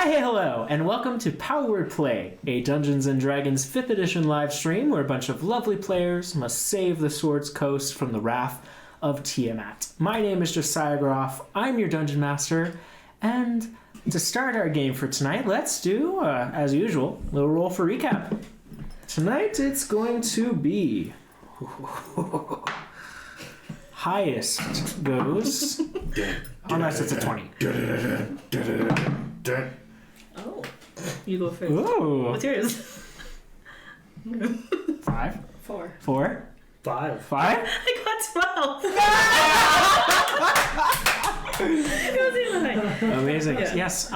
Hi, hey, hello, and welcome to Power Word Play, a Dungeons & Dragons 5th edition live stream where a bunch of lovely players must save the Sword's Coast from the wrath of Tiamat. My name is Josiah Groff, I'm your Dungeon Master, and to start our game for tonight, let's do, as usual, a little roll for recap. Tonight it's going to be... highest goes... unless it's a 20. Oh, you go first. Ooh. What's yours? 5. 4. 4. 5. 5? I got 12. It was even high. Amazing. Yeah. Yes.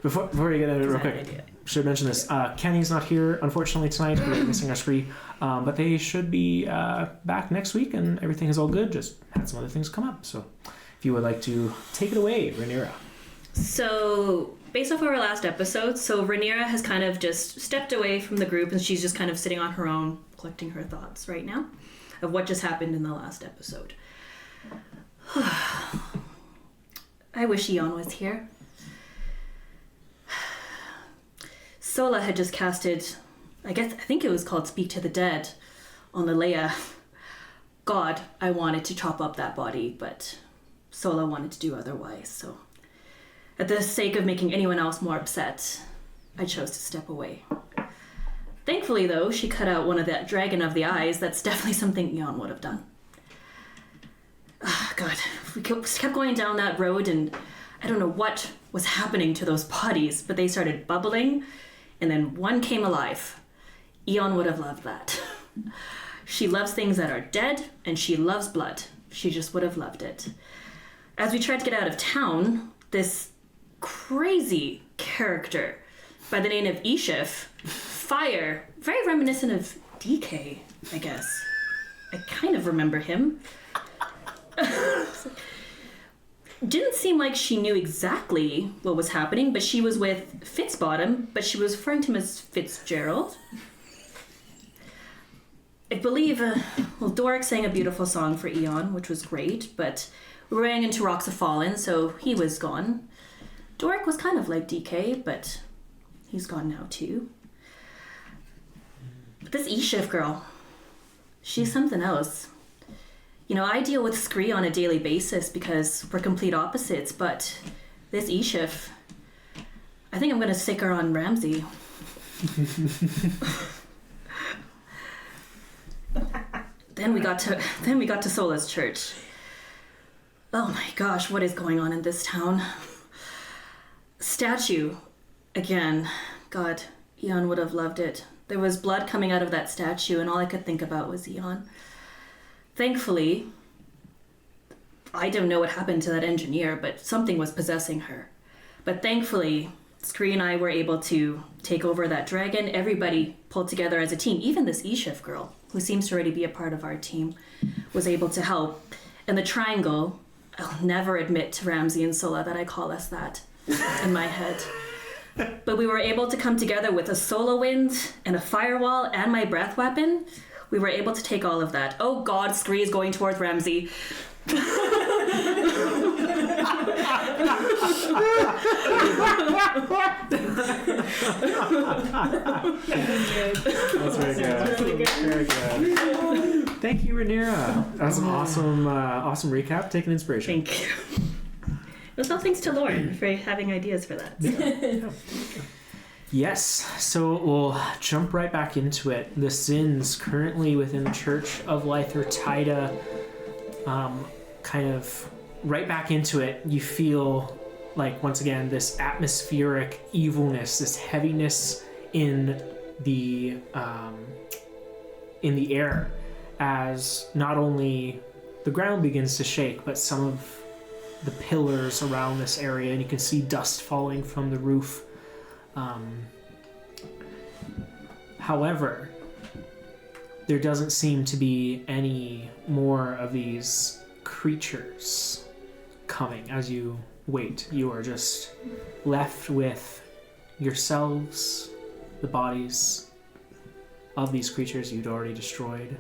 Before we get into it real quick, should mention this. Kenny's not here, unfortunately, tonight. We're missing our spree. But they should be back next week, and everything is all good. Just had some other things come up. So if you would like to take it away, Rhaenyra. So, based off of our last episode, Rhaenyra has kind of just stepped away from the group, and she's just kind of sitting on her own, collecting her thoughts right now of what just happened in the last episode. I wish Eon was here. Sola had just casted, I think it was called Speak to the Dead, on Leia. God, I wanted to chop up that body, but Sola wanted to do otherwise, so at the sake of making anyone else more upset, I chose to step away. Thankfully, though, she cut out one of that dragon of the eyes. That's definitely something Eon would have done. God, we kept going down that road, and I don't know what was happening to those bodies, but they started bubbling, and then one came alive. Eon would have loved that. She loves things that are dead, and she loves blood. She just would have loved it. As we tried to get out of town, this crazy character by the name of Eashiff, fire, very reminiscent of DK, I guess. I kind of remember him. Didn't seem like she knew exactly what was happening, but she was with Fitzbottom, but she was referring to him as Fitzgerald. I believe, Doric sang a beautiful song for Eon, which was great, but we ran into Rocks of Fallen, so he was gone. Doric was kind of like DK, but he's gone now too. But this Eashiff girl, she's something else. You know, I deal with Scree on a daily basis because we're complete opposites, but this Eashiff, I think I'm going to stick her on Ramsey. Then we got to Sola's church. Oh my gosh, what is going on in this town? Statue, again. God, Eon would have loved it. There was blood coming out of that statue, and all I could think about was Eon. Thankfully, I don't know what happened to that engineer, but something was possessing her. But thankfully, Scree and I were able to take over that dragon. Everybody pulled together as a team. Even this Eashiff girl, who seems to already be a part of our team, was able to help. And the triangle, I'll never admit to Ramsey and Sola that I call us that in my head. But we were able to come together with a solar wind and a firewall and my breath weapon. We were able to take all of that. Oh God, Scree is going towards Ramsey. That's very good. Very good. Thank you, Rhaenyra. That was an awesome recap. Take an inspiration. Thank you. Well, so thanks to Loren for having ideas for that. Yeah. Yes, so we'll jump right back into it. The sins currently within the Church of Lythor Tida, kind of right back into it. You feel like, once again, this atmospheric evilness, this heaviness in the air, as not only the ground begins to shake, but some of the pillars around this area, and you can see dust falling from the roof. However, there doesn't seem to be any more of these creatures coming. As you wait, you are just left with yourselves, the bodies of these creatures you'd already destroyed,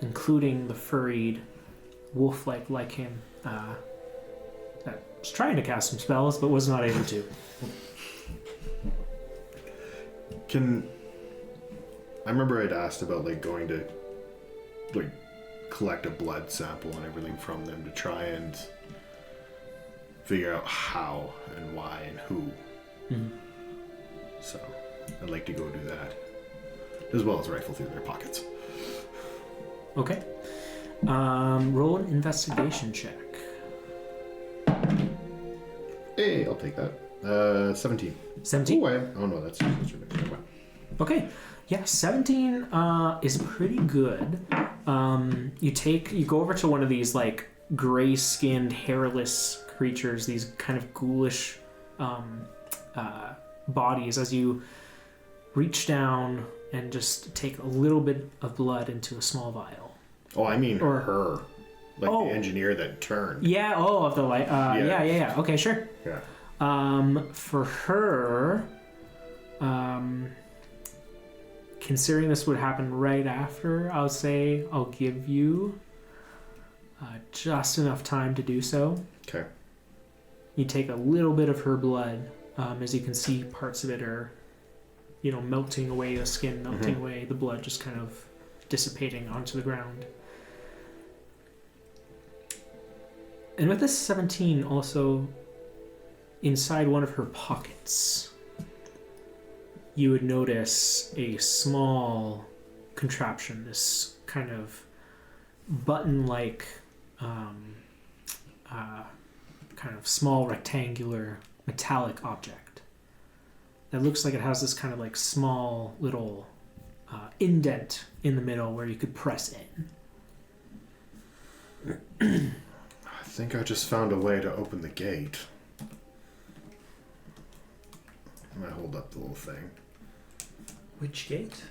including the furried wolf-like him that was trying to cast some spells but was not able to. I remember I'd asked about like going to like collect a blood sample and everything from them to try and figure out how and why and who. Mm-hmm. So I'd like to go do that, as well as rifle through their pockets. Okay. Roll an investigation check. Hey, I'll take that. 17. 17? Oh no, that's never mind. Okay. Yeah, 17 is pretty good. You go over to one of these like gray-skinned, hairless creatures, these kind of ghoulish bodies, as you reach down and just take a little bit of blood into a small vial. Oh, I mean her. Like Oh. the engineer that turned. Yeah, of the light. Yeah. Okay, sure. Yeah. For her, considering this would happen right after, I'll say I'll give you just enough time to do so. Okay. You take a little bit of her blood, as you can see parts of it are, melting away, the skin melting away, the blood just kind of dissipating onto the ground. And with this 17, also inside one of her pockets, you would notice a small contraption, this kind of button-like, kind of small rectangular metallic object that looks like it has this kind of like small little indent in the middle where you could press in. I think I just found a way to open the gate. I hold up the little thing. Which gate?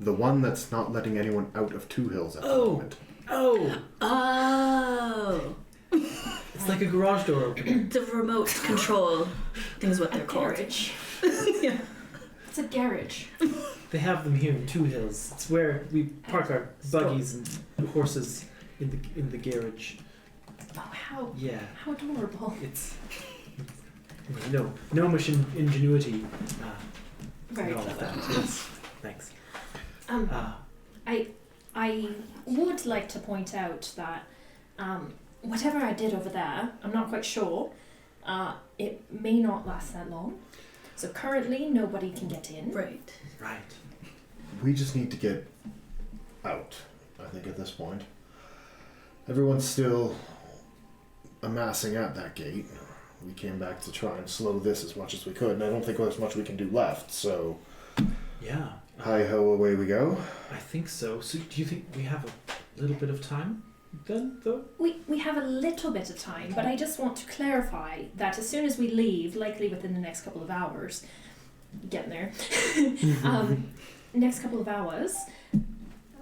The one that's not letting anyone out of Two Hills at the moment. Oh! Oh. It's like a garage door opening. The remote control. I think is what they're called. Garage. Yeah. It's a garage. They have them here in Two Hills. It's where we park our buggies and horses in the garage. Oh, how adorable. It's no machine ingenuity. Very and all of clever. that. Yes. Thanks. I would like to point out that whatever I did over there, I'm not quite sure. It may not last that long. So currently, nobody can get in. Right. Right. We just need to get out, I think, at this point. Everyone's still amassing at that gate. We came back to try and slow this as much as we could, and I don't think there's much we can do left, so... Yeah. Hi-ho, away we go. I think so. So do you think we have a little bit of time then, though? We have a little bit of time, but I just want to clarify that as soon as we leave, likely within the next couple of hours, getting there, next couple of hours,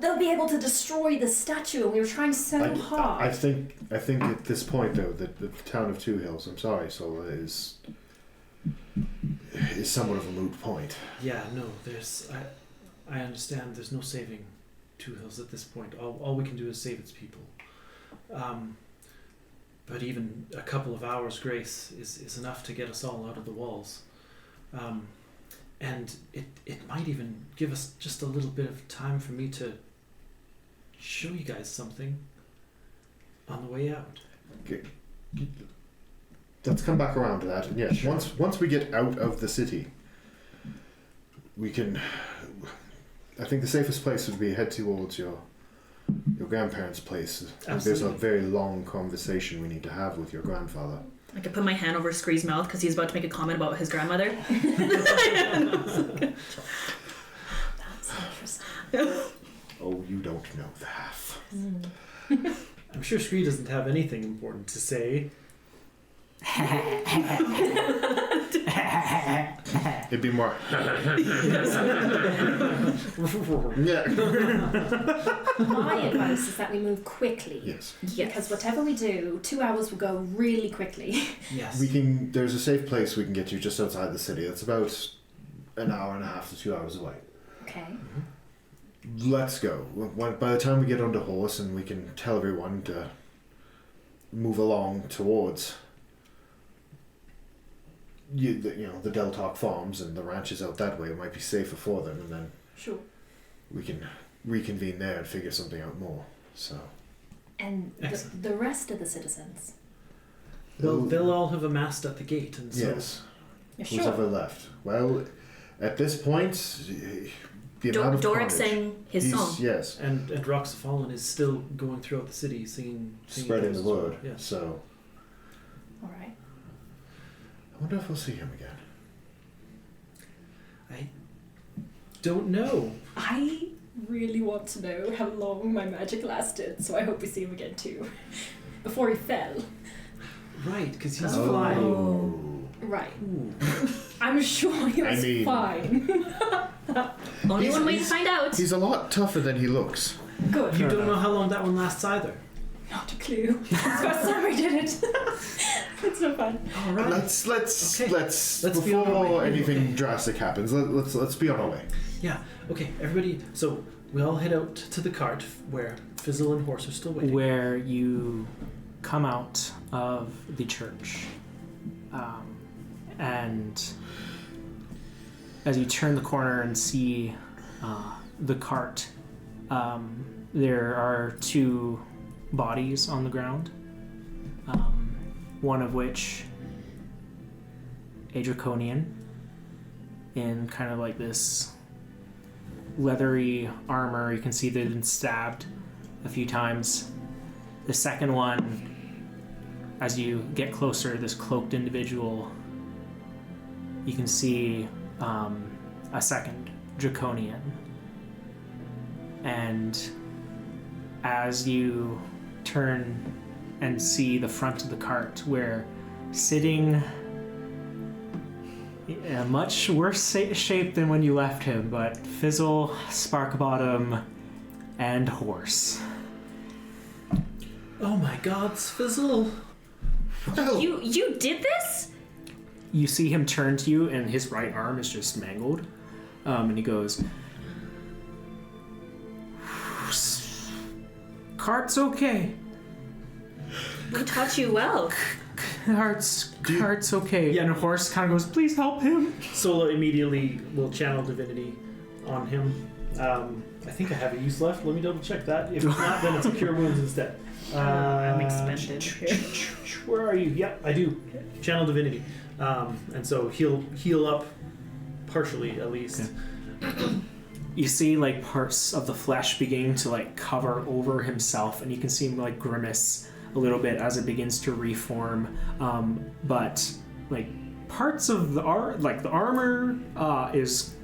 they'll be able to destroy the statue, and we were trying so hard. I think at this point, though, that the town of Two Hills, I'm sorry, Sola, is somewhat of a moot point. Yeah, no, I understand there's no saving Two Hills at this point. All we can do is save its people. But even a couple of hours grace is enough to get us all out of the walls. And it might even give us just a little bit of time for me to show you guys something on the way out. Okay. Let's come back around to that. And yes, Sure. once we get out of the city, we can... I think the safest place would be head towards your grandparents' place. There's a Absolutely. very long conversation we need to have with your grandfather. I could put my hand over Scree's mouth because he's about to make a comment about his grandmother. That's interesting. Oh, you don't know the half. I'm sure Scree doesn't have anything important to say. It'd be more... Yeah. My advice is that we move quickly. Yes. Because whatever we do, 2 hours will go really quickly. Yes. There's a safe place we can get to just outside the city. It's about an hour and a half to 2 hours away. Okay. Let's go. By the time we get on the horse and we can tell everyone to move along towards the Deltalk Farms and the ranches out that way, it might be safer for them, and then Sure. we can reconvene there and figure something out more. So And the rest of the citizens? Well, they'll all have amassed at the gate, and so yes, Yeah, who's sure. ever left? Well, at this point, the amount of Doric carnage, sang his he's- song. Yes, and Rocks of Fallen is still going throughout the city, singing spreading the those as well. word. Yes. So All right. I wonder if we'll see him again. I don't know. I really want to know how long my magic lasted, so I hope we see him again too. Before he fell. Right, because he's Oh. flying. Right. Ooh. I'm sure he was fine. Only He's- one way to he's- find out. He's a lot tougher than he looks. Good. You don't know how long that one lasts either. Not a clue. It's the first time I did it. It's so fun. All right. Let's Okay. let's be on our before way. anything Okay. drastic happens. Let's be on our way. Yeah. Okay, everybody. So we all head out to the cart where Fizzle and Horse are still waiting. Where you come out of the church, and as you turn the corner and see the cart, there are two bodies on the ground, one of which a draconian in kind of like this leathery armor. You can see they've been stabbed a few times. The second one, as you get closer, this cloaked individual, you can see a second draconian. And as you turn and see the front of the cart, where sitting in a much worse shape than when you left him, but Fizzle, Sparkbottom, and Horse. Oh my God, Fizzle! Well, You did this? You see him turn to you, and his right arm is just mangled. And he goes, "Cart's okay. We taught you well. Cart's okay." Yeah. And Horse kind of goes, "Please help him." Solo immediately will channel divinity on him. I think I have a use left. Let me double check that. If not, then it's a cure wounds instead. I'm expended here. Where are you? Yep, I do. Channel divinity. And so he'll heal up partially at least. Okay. You see like parts of the flesh beginning to like cover over himself, and you can see him like grimace a little bit as it begins to reform. But like parts of the armor is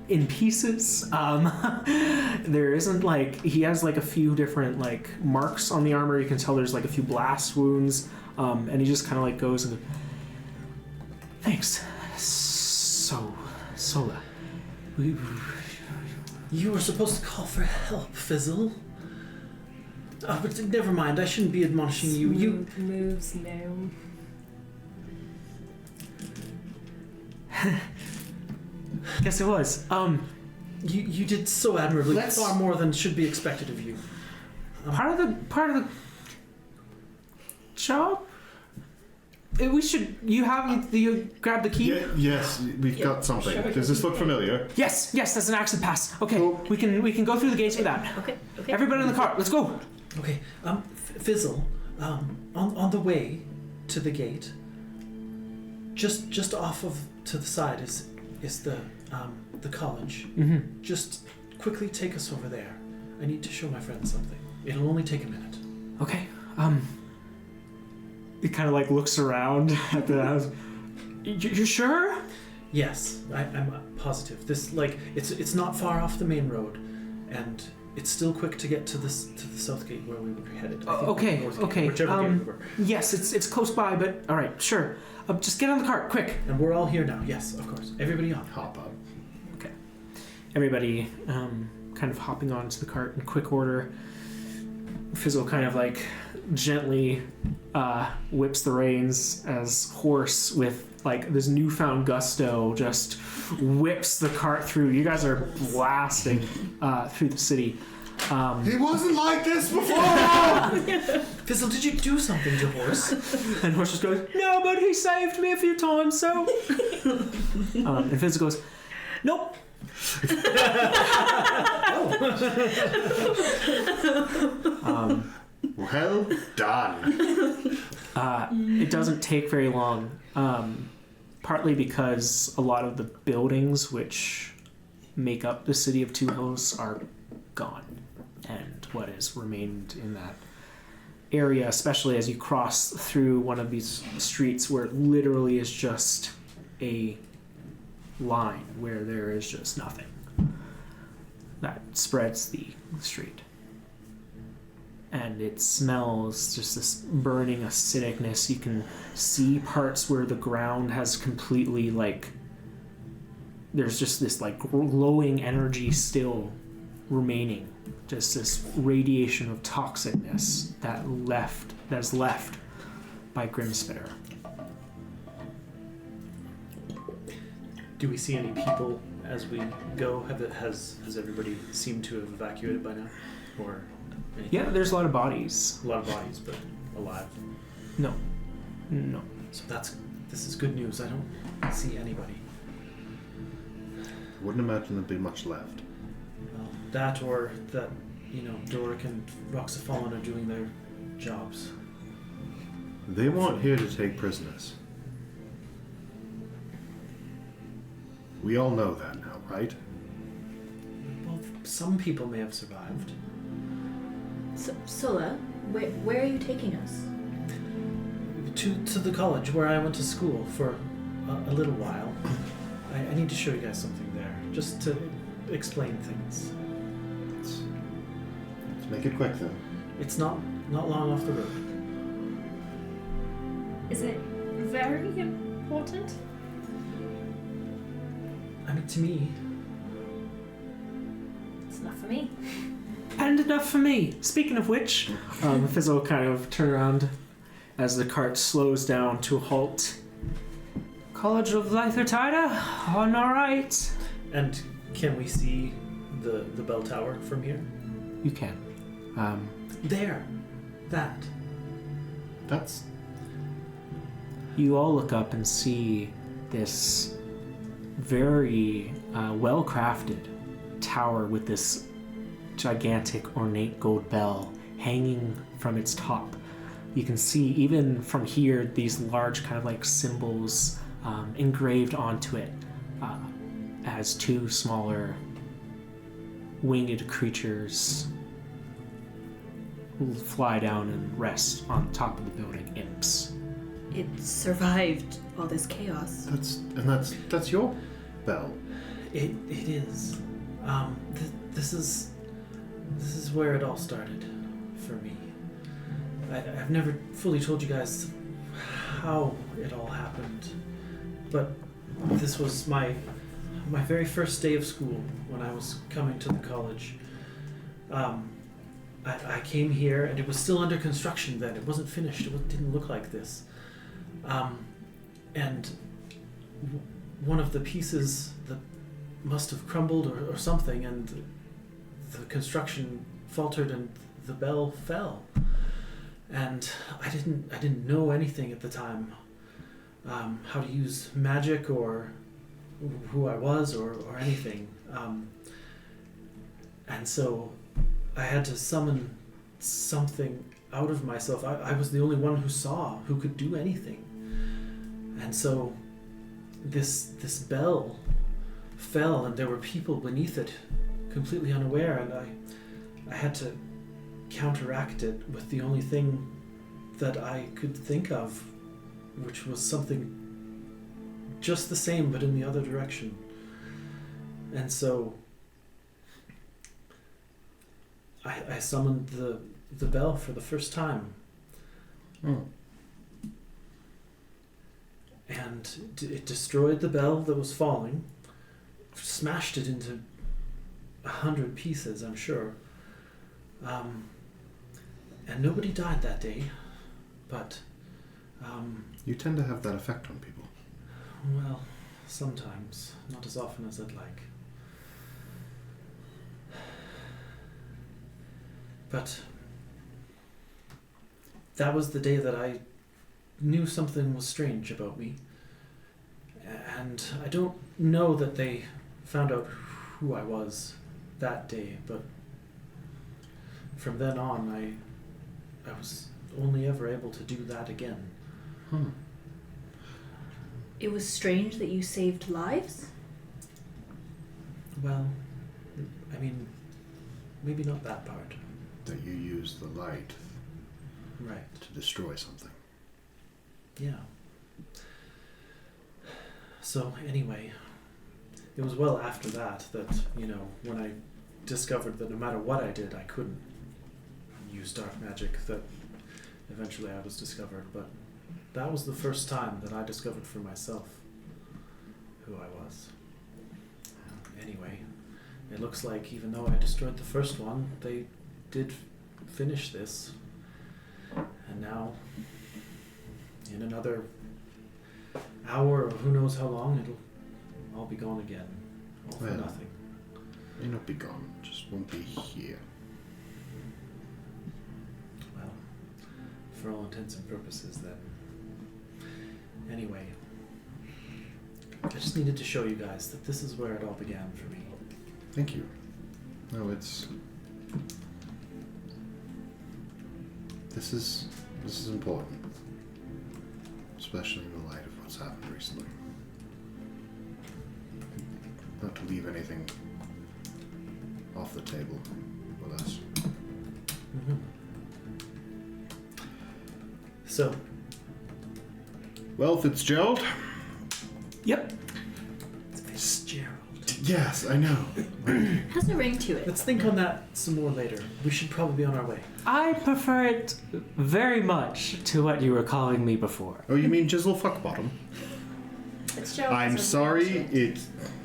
in pieces. There isn't like, he has like a few different like marks on the armor. You can tell there's like a few blast wounds. And he just kind of like goes and, "Thanks, Sola. You were supposed to call for help, Fizzle. Oh, but never mind. I shouldn't be admonishing you. You Smooth moves, no. Guess it was. You did so admirably. Let's- Far more than should be expected of you. Part of the job. We should. You grab the key. yes, we've got something. Sure. Does this look familiar? Yes, that's an access pass. Okay, Cool. we can go through the gates with that. Okay. Everybody in the car, let's go. Okay. Fizzle. On the way to the gate, just off of to the side is the college. Mm-hmm. Just quickly take us over there. I need to show my friends something. It'll only take a minute. Okay. He kind of like looks around at the house. You sure? Yes, I'm positive. This it's not far off the main road, and it's still quick to get to the south gate where we were headed. I think Okay, the north gate, okay. whichever gate we were. Yes, it's close by, but all right, sure. Just get on the cart, quick. And we're all here now. Yes, of course. Everybody on. Hop up. Everybody kind of hopping onto the cart in quick order. Fizzle kind of like gently whips the reins as Horse, with like this newfound gusto, just whips the cart through. You guys are blasting through the city. He wasn't like this before! Fizzle, did you do something to Horse? And Horse just goes, no, but he saved me a few times, so... and Fizzle goes, nope. Well done. It doesn't take very long, partly because a lot of the buildings which make up the city of Two Hills are gone, and what has remained in that area, especially as you cross through one of these streets where it literally is just a line where there is just nothing that spreads the street. And it smells just this burning acidicness. You can see parts where the ground has completely, like, there's just this, like, glowing energy still remaining. Just this radiation of toxicness that's left by Grimspitter. Do we see any people as we go? Has everybody seemed to have evacuated by now? Or anything? Yeah, there's a lot of bodies. A lot of bodies, but alive. No. So this is good news. I don't see anybody. Wouldn't imagine there'd be much left. Well, that or that, Doric and Roxafallen are doing their jobs. They weren't here to take prisoners. We all know that now, right? Well, some people may have survived. Sola, where are you taking us? To the college where I went to school for a little while. I need to show you guys something there, just to explain things. Let's make it quick then. It's not long off the road. Is it very important? I mean, to me, It's enough for me. And enough for me. Speaking of which, Fizzle will kind of turn around as the cart slows down to a halt. College of Lythertida? On all right. and can we see the bell tower from here? You can. There, that. That's... You all look up and see this very well-crafted tower with this gigantic ornate gold bell hanging from its top. You can see even from here these large kind of like symbols engraved onto it as two smaller winged creatures fly down and rest on top of the building, imps. It survived all this chaos. That's your bell. It is. This is where it all started for me. I've never fully told you guys how it all happened, but this was my very first day of school when I was coming to the college. I came here and it was still under construction then. It wasn't finished. It didn't look like this. And one of the pieces that must have crumbled or something, and the construction faltered and the bell fell. And I didn't know anything at the time, how to use magic or who I was or anything. And so I had to summon something out of myself. I was the only one who could do anything. And so this bell fell and there were people beneath it completely unaware, and I had to counteract it with the only thing that I could think of, which was something just the same but in the other direction. And so I summoned the bell for the first time. And it destroyed the bell that was falling, smashed it into 100 pieces, I'm sure. And nobody died that day, but... You tend to have that effect on people. Well, sometimes. Not as often as I'd like. But that was the day that I knew something was strange about me. And I don't know that they found out who I was that day, but from then on, I was only ever able to do that again. It was strange that you saved lives? Well, I mean, maybe not that part. That you use the light Right. to destroy something. Yeah. So anyway, it was well after that, when I discovered that no matter what I did, I couldn't use dark magic, that eventually I was discovered. But that was the first time that I discovered for myself who I was. Anyway, it looks like even though I destroyed the first one, they did finish this. And now, in another hour or who knows how long, it'll all be gone again. All for Well. nothing. May not be gone, just won't be here. Well, for all intents and purposes then. Anyway, I just needed to show you guys that this is where it all began for me. Thank you. No, it's... This is important. Especially in the light of what's happened recently. Not to leave anything off the table with us. Mm-hmm. So, Well, Fitzgerald? Yep. Fitzgerald. Yes, I know. Has a ring to it. Let's think on that some more later. We should probably be on our way. I prefer it very much to what you were calling me before. Oh, you mean Jizzle Fuckbottom? Fitzgerald I'm is a sorry, legend.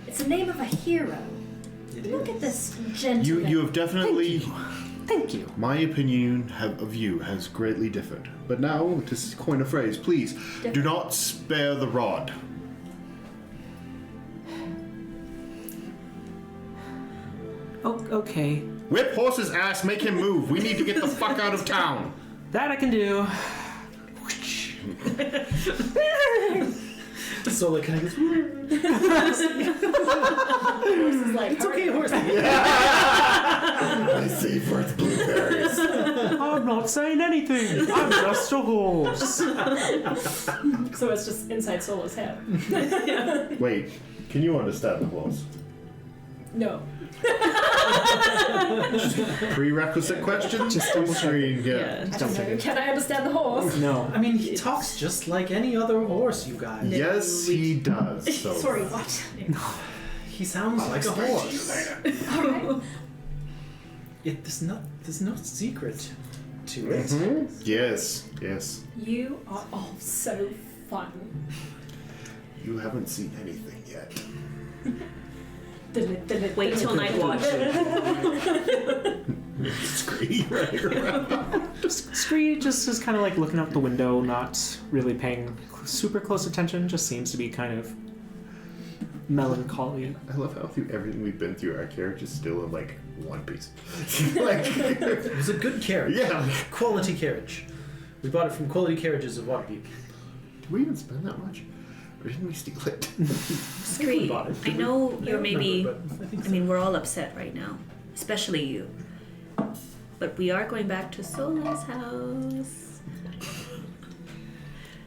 It's the name of a hero. It Look is. at this gentleman. you have definitely... Thank you. My opinion of you has greatly differed. But now, to coin a phrase, please, do not spare the rod. Oh, okay. Whip horse's ass, make him move. We need to get the fuck out of town. That I can do. So like kind of goes, Like, it's okay, horse. I see first blueberries. I'm not saying anything. I'm just a horse. So it's just inside Solo's head. Wait, can you understand the horse? No. Prerequisite question? Just double check. Screen, yeah. I Don't don't take know. it. Can I understand the horse? No. I mean, he talks just like any other horse, you guys. Yes, he does. So. Sorry, what? He sounds like a horse. Alright. There's no secret to it. Mhm. Yes, yes. You are all so fun. You haven't seen anything yet. Wait till night watch. Scree right around. Scree just is kind of like looking out the window, not really paying super close attention, just seems to be kind of melancholy. I love how through everything we've been through, our character's still in like one piece. Like, It was a good carriage. yeah. Quality carriage. We bought it from Quality Carriages of Waterdeep. Did we even spend that much? Or didn't we steal it? Scree, bought it. I know you're maybe... But I think I mean, we're all upset right now. Especially you. But we are going back to Sola's house.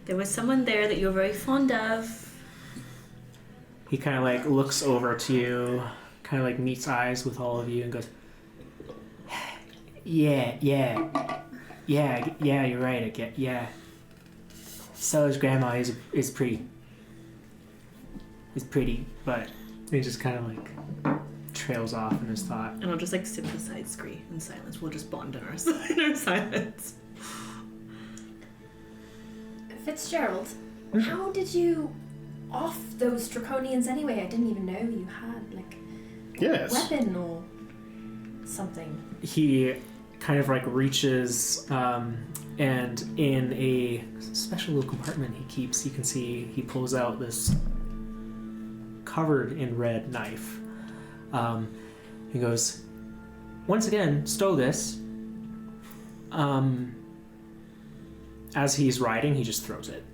There was someone there that you're very fond of. He kind of like looks over to you, kind of like meets eyes with all of you and goes, yeah, you're right, I get, yeah. Stella's grandma is pretty, but he just kind of like trails off in his thought. And I'll just like sit beside Scree in silence. We'll just bond in our silence. Fitzgerald, how did you off those draconians anyway? I didn't even know you had like a Yes. weapon or something. He kind of like reaches and in a special little compartment he keeps, you can see he pulls out this covered in red knife. He goes, once again, stow this. As he's riding, he just throws it.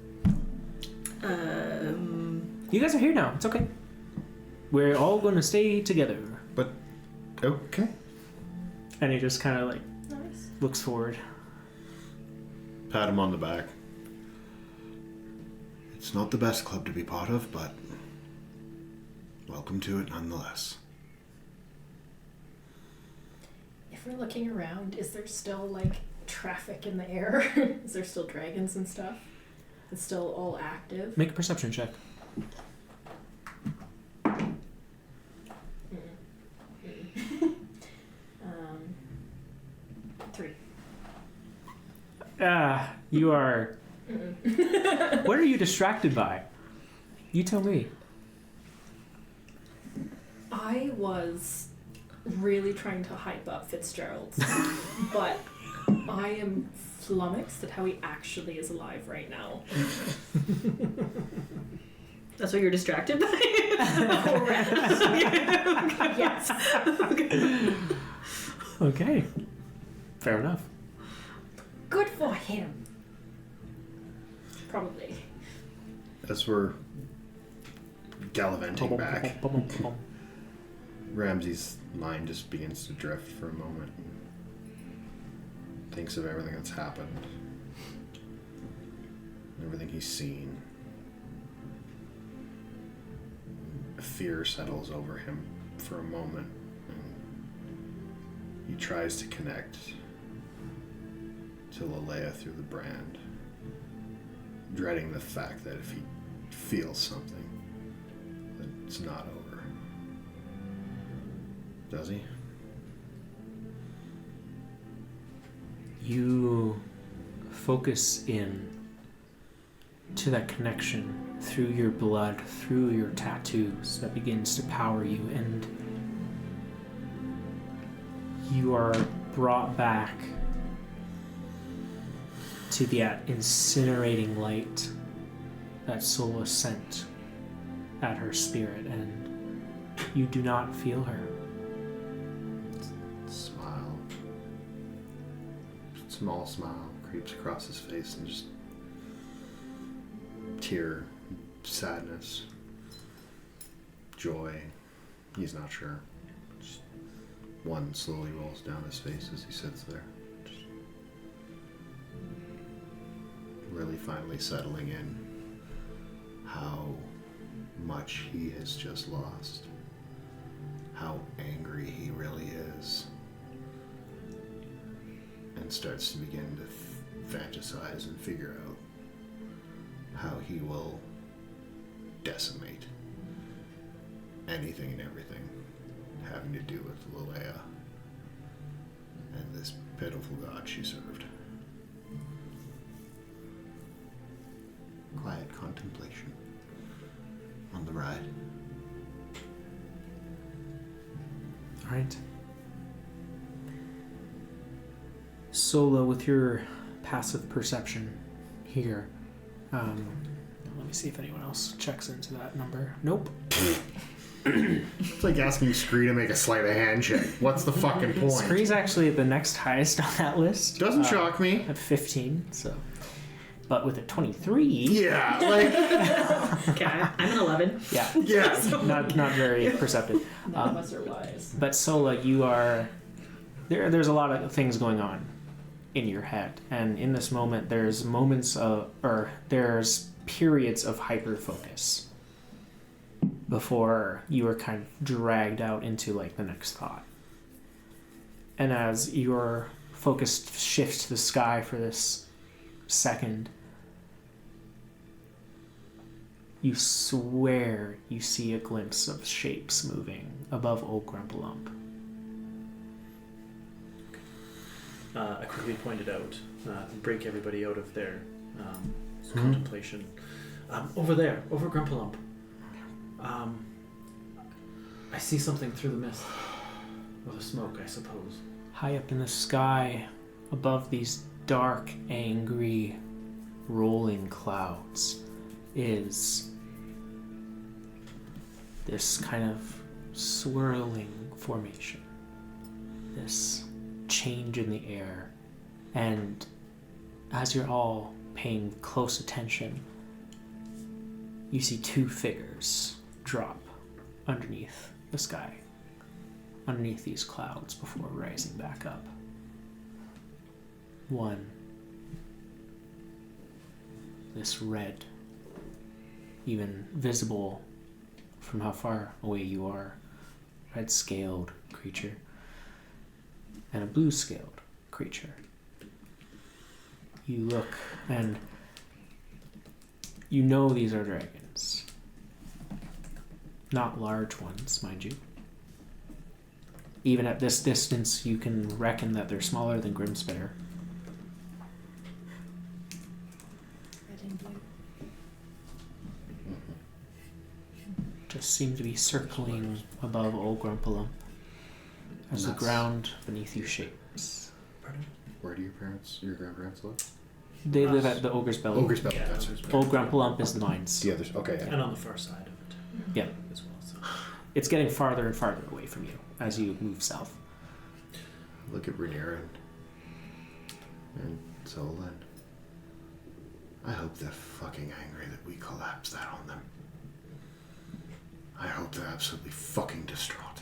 You guys are here now. It's okay. We're all going to stay together. But, okay. And he just kind of like Nice. looks forward. Pat him on the back. It's not the best club to be part of, but welcome to it nonetheless. If we're looking around, is there still like traffic in the air? Is there still dragons and stuff? It's still all active. Make a perception check. 3. You are... What are you distracted by? You tell me. I was really trying to hype up Fitzgerald's, but I am flummoxed at how he actually is alive right now. That's what you're distracted by? Yes. Okay. Fair enough. Good for him. Probably. As we're gallivanting back, Ramsey's mind just begins to drift for a moment. Thinks of everything that's happened. Everything he's seen. Fear settles over him for a moment. And he tries to connect to Lelea through the brand, dreading the fact that if he feels something, that it's not over. Does he? You focus in to that connection through your blood, through your tattoos that begins to power you, and you are brought back to that incinerating light that Sola sent at her spirit, and you do not feel her. Smile. Small smile creeps across his face and just tear, sadness, joy. He's not sure. Just one slowly rolls down his face as he sits there. Just really finally settling in how much he has just lost. How angry he really is. And starts to begin to fantasize and figure out how he will decimate anything and everything having to do with Lelea and this pitiful god she served. Quiet contemplation on the ride. All right. Sola, with your passive perception here, let me see if anyone else checks into that number. Nope. It's like asking Scree to make a sleight of hand check. What's the fucking point? Scree's actually the next highest on that list. Doesn't shock me. At 15, so. But with a 23. Yeah, like... Okay, I'm an 11. Yeah. Yeah. Not very perceptive. None of us are wise. But Sola, you are... There's a lot of things going on in your head. And in this moment, there's there's periods of hyper-focus before you are kind of dragged out into, like, the next thought. And as your focus shifts to the sky for this second, you swear you see a glimpse of shapes moving above Old Grumpalump. I quickly pointed out, break everybody out of their contemplation. Over there, over Grumpalump. I see something through the mist. Or the smoke, I suppose. High up in the sky, above these dark, angry, rolling clouds, is this kind of swirling formation. This change in the air And as you're all paying close attention, you see two figures drop underneath the sky, underneath these clouds before rising back up. One, this red, even visible from how far away you are, red-scaled creature, and a blue-scaled creature. You look, and you know these are dragons. Not large ones, mind you. Even at this distance, you can reckon that they're smaller than Grimspitter. Red and blue. Just seem to be circling above Old Grumpalump as the ground beneath you shakes. Pardon? Where do your grandparents live? They live at the Ogre's Belly. Ogre's Belly, Yeah, that's Ogre's it. Belly. Old Grumpalump is the mines. The others, okay. And on the far side of it. Yeah. As well. So. It's getting farther and farther away from you as you move south. Look at Rhaenyra and Zolan. I hope they're fucking angry that we collapsed that on them. I hope they're absolutely fucking distraught.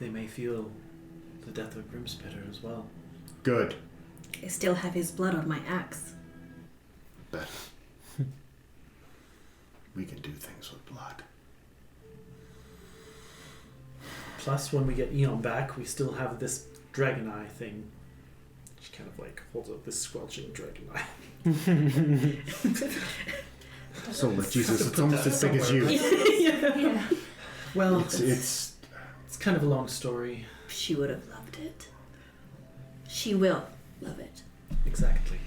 They may feel the death of Grimspitter as well. Good. I still have his blood on my axe. Bet. We can do things with blood. Plus, when we get Eon back, we still have this dragon eye thing. She kind of like holds up this squelching dragon eye. So, like, Jesus, it's almost as big as you. Yeah. Well, It's it's kind of a long story. She would have loved it. She will love it. Exactly.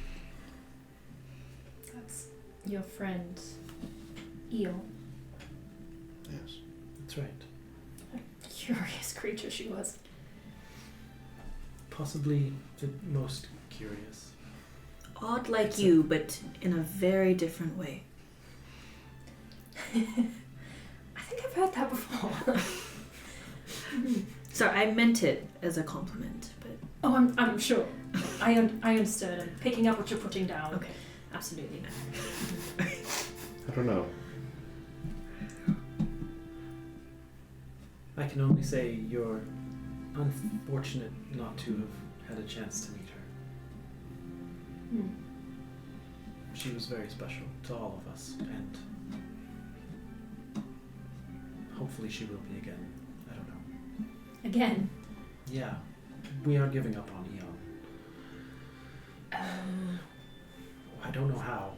That's your friend, Eel. yes. That's right. Curious creature she was. Possibly the most curious. Odd like you, but in a very different way. I think I've heard that before. Sorry, I meant it as a compliment, but Oh, I'm sure. I understood. I'm picking up what you're putting down. okay. Absolutely. I don't know. I can only say you're unfortunate not to have had a chance to meet her. Hmm. She was very special to all of us, and hopefully she will be again. I don't know. Again. Yeah, we are giving up on Eon. I don't know how,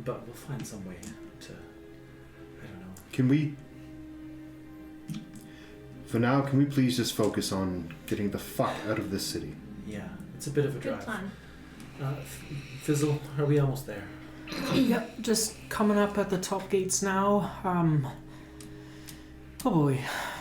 but we'll find some way to. I don't know. Can we... For now, can we please just focus on getting the fuck out of this city? Yeah, it's a bit of a Good drive. plan. Fizzle, are we almost there? Yep, just coming up at the top gates now. Oh boy.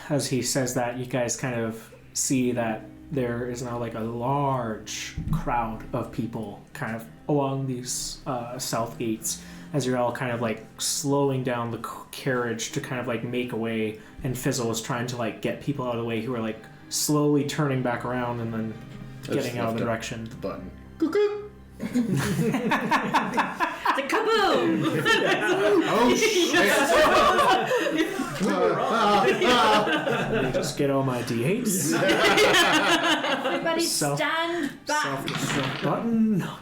As he says that, you guys kind of see that there is now like a large crowd of people kind of along these south gates as you're all kind of like slowing down the carriage to kind of like make a way, and Fizzle is trying to like get people out of the way who are like slowly turning back around and then getting out of the direction. The button. The kaboom! Oh shit! Let me just get all my D8s. Everybody Self- stand back. Self-destruct button. No,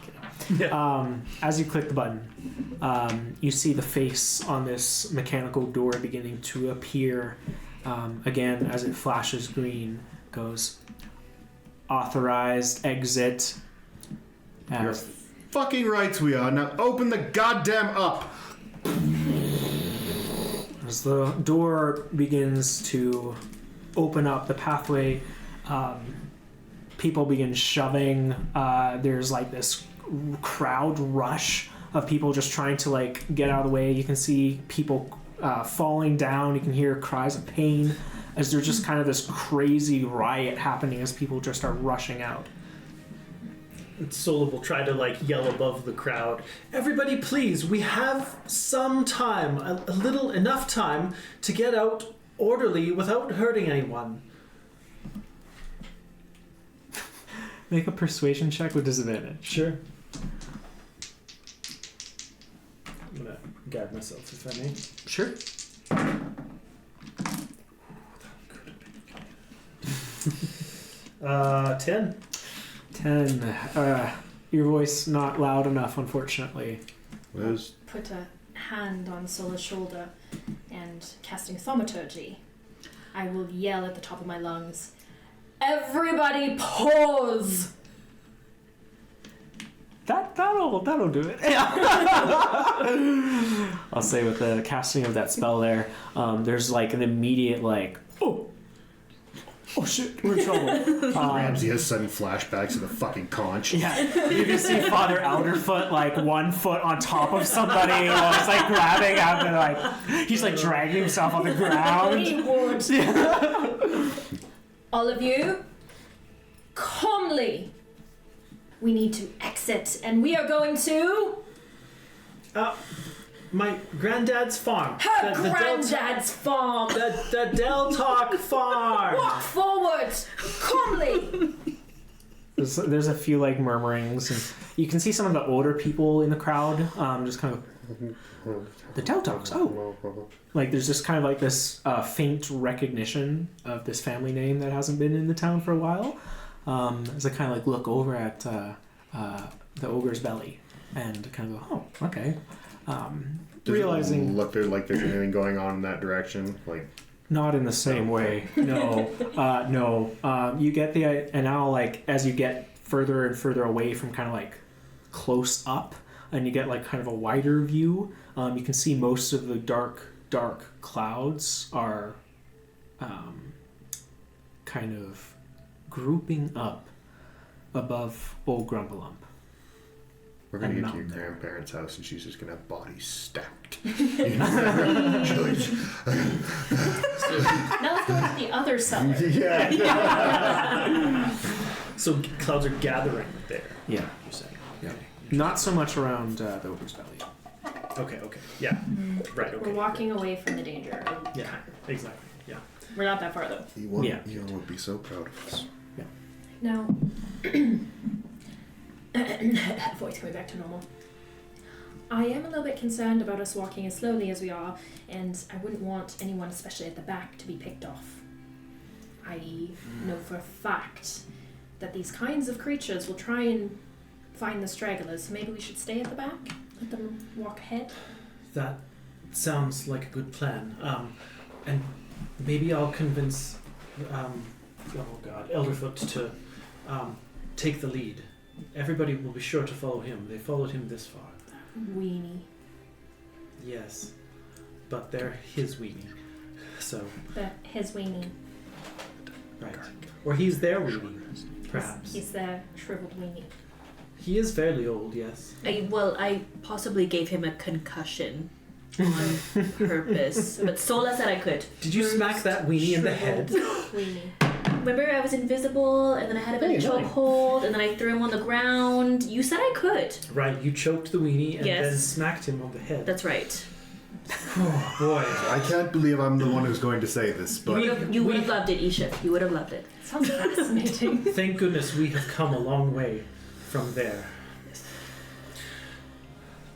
kidding. As you click the button, you see the face on this mechanical door beginning to appear. Again, as it flashes green, goes authorized exit. You're fucking right we are. Now open the goddamn up! As the door begins to open up the pathway, people begin shoving. There's like this crowd rush of people just trying to like get out of the way. You can see people falling down. You can hear cries of pain as there's just kind of this crazy riot happening as people just are rushing out. Sola will try to like yell above the crowd. Everybody, please, we have some time, a little enough time to get out orderly without hurting anyone. Make a persuasion check with disadvantage. Sure. I'm gonna guide myself if I may. Sure. 10. 10. Your voice not loud enough, unfortunately. Liz? Put a hand on Sola's shoulder and casting thaumaturgy. I will yell at the top of my lungs, "Everybody pause!" That'll do it. I'll say with the casting of that spell there, there's like an immediate like, oh shit, we're in trouble. Ramsey has sudden flashbacks of the fucking conch. Yeah, you can see Father Elderfoot like 1 foot on top of somebody, while he's like grabbing after like he's like dragging himself on the ground. We would. Yeah. All of you, calmly. We need to exit, and we are going to My granddad's farm. her granddad's farm. The Deltalk Farm. Walk forward, calmly. There's a few like murmurings, and you can see some of the older people in the crowd, just kind of the Deltalks. Oh, like there's just kind of like this faint recognition of this family name that hasn't been in the town for a while. As I kind of like look over at the ogre's belly and kind of go, oh, okay. Does Realizing it look like there's anything going on in that direction, like not in the same way. No, no. You get and now like as you get further and further away from kind of like close up, and you get like kind of a wider view, you can see most of the dark clouds are kind of grouping up above Old Grumpalump. we're gonna And get to your mountain there. grandparents' house and she's just gonna have bodies stacked. Now let's go to the other cellar. Yeah. So clouds are gathering there. Yeah. You're saying. Yeah. Okay. Not so much around the ogre's belly. Okay. Yeah. Right. Okay. We're walking away from the danger. Yeah. Exactly. Yeah. We're not that far though. Ewan would be so proud of us. Now, voice coming back to normal. I am a little bit concerned about us walking as slowly as we are, and I wouldn't want anyone, especially at the back, to be picked off. I know for a fact that these kinds of creatures will try and find the stragglers, so maybe we should stay at the back, let them walk ahead. That sounds like a good plan. And maybe I'll convince, Elderfoot to take the lead. Everybody will be sure to follow him. They followed him this far. Weenie. Yes, but they're his weenie. So, His weenie. right. Or he's their weenie, perhaps. He's their shriveled weenie. He is fairly old, yes. I possibly gave him a concussion on purpose, but Sola said I could. Did you smack that weenie in the head? Weenie. Remember, I was invisible, and then I had him in a chokehold, and then I threw him on the ground. You said I could. Right, you choked the weenie and Yes. then smacked him on the head. That's right. Oh, boy. I can't believe I'm the one who's going to say this, but You would have loved it, Eashiff. You would have loved it. Sounds fascinating. Thank goodness we have come a long way from there.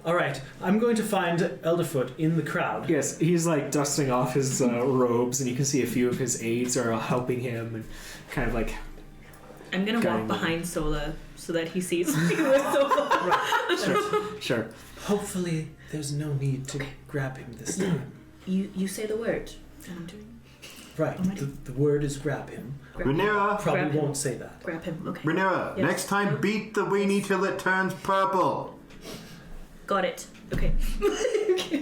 All right, I'm going to find Elderfoot in the crowd. Yes, he's like dusting off his robes, and you can see a few of his aides are helping him, and kind of like. I'm gonna Guiding walk behind Sola so that he sees me with Sola. Sure. Hopefully, there's no need to grab him this time. You say the word. And I'm doing. Right, the word is grab him. Rhaenyra, Probably Grab him. won't say that. Grab him. Okay. Rhaenyra, Yes. next time beat the weenie till it turns purple. Got it. Okay.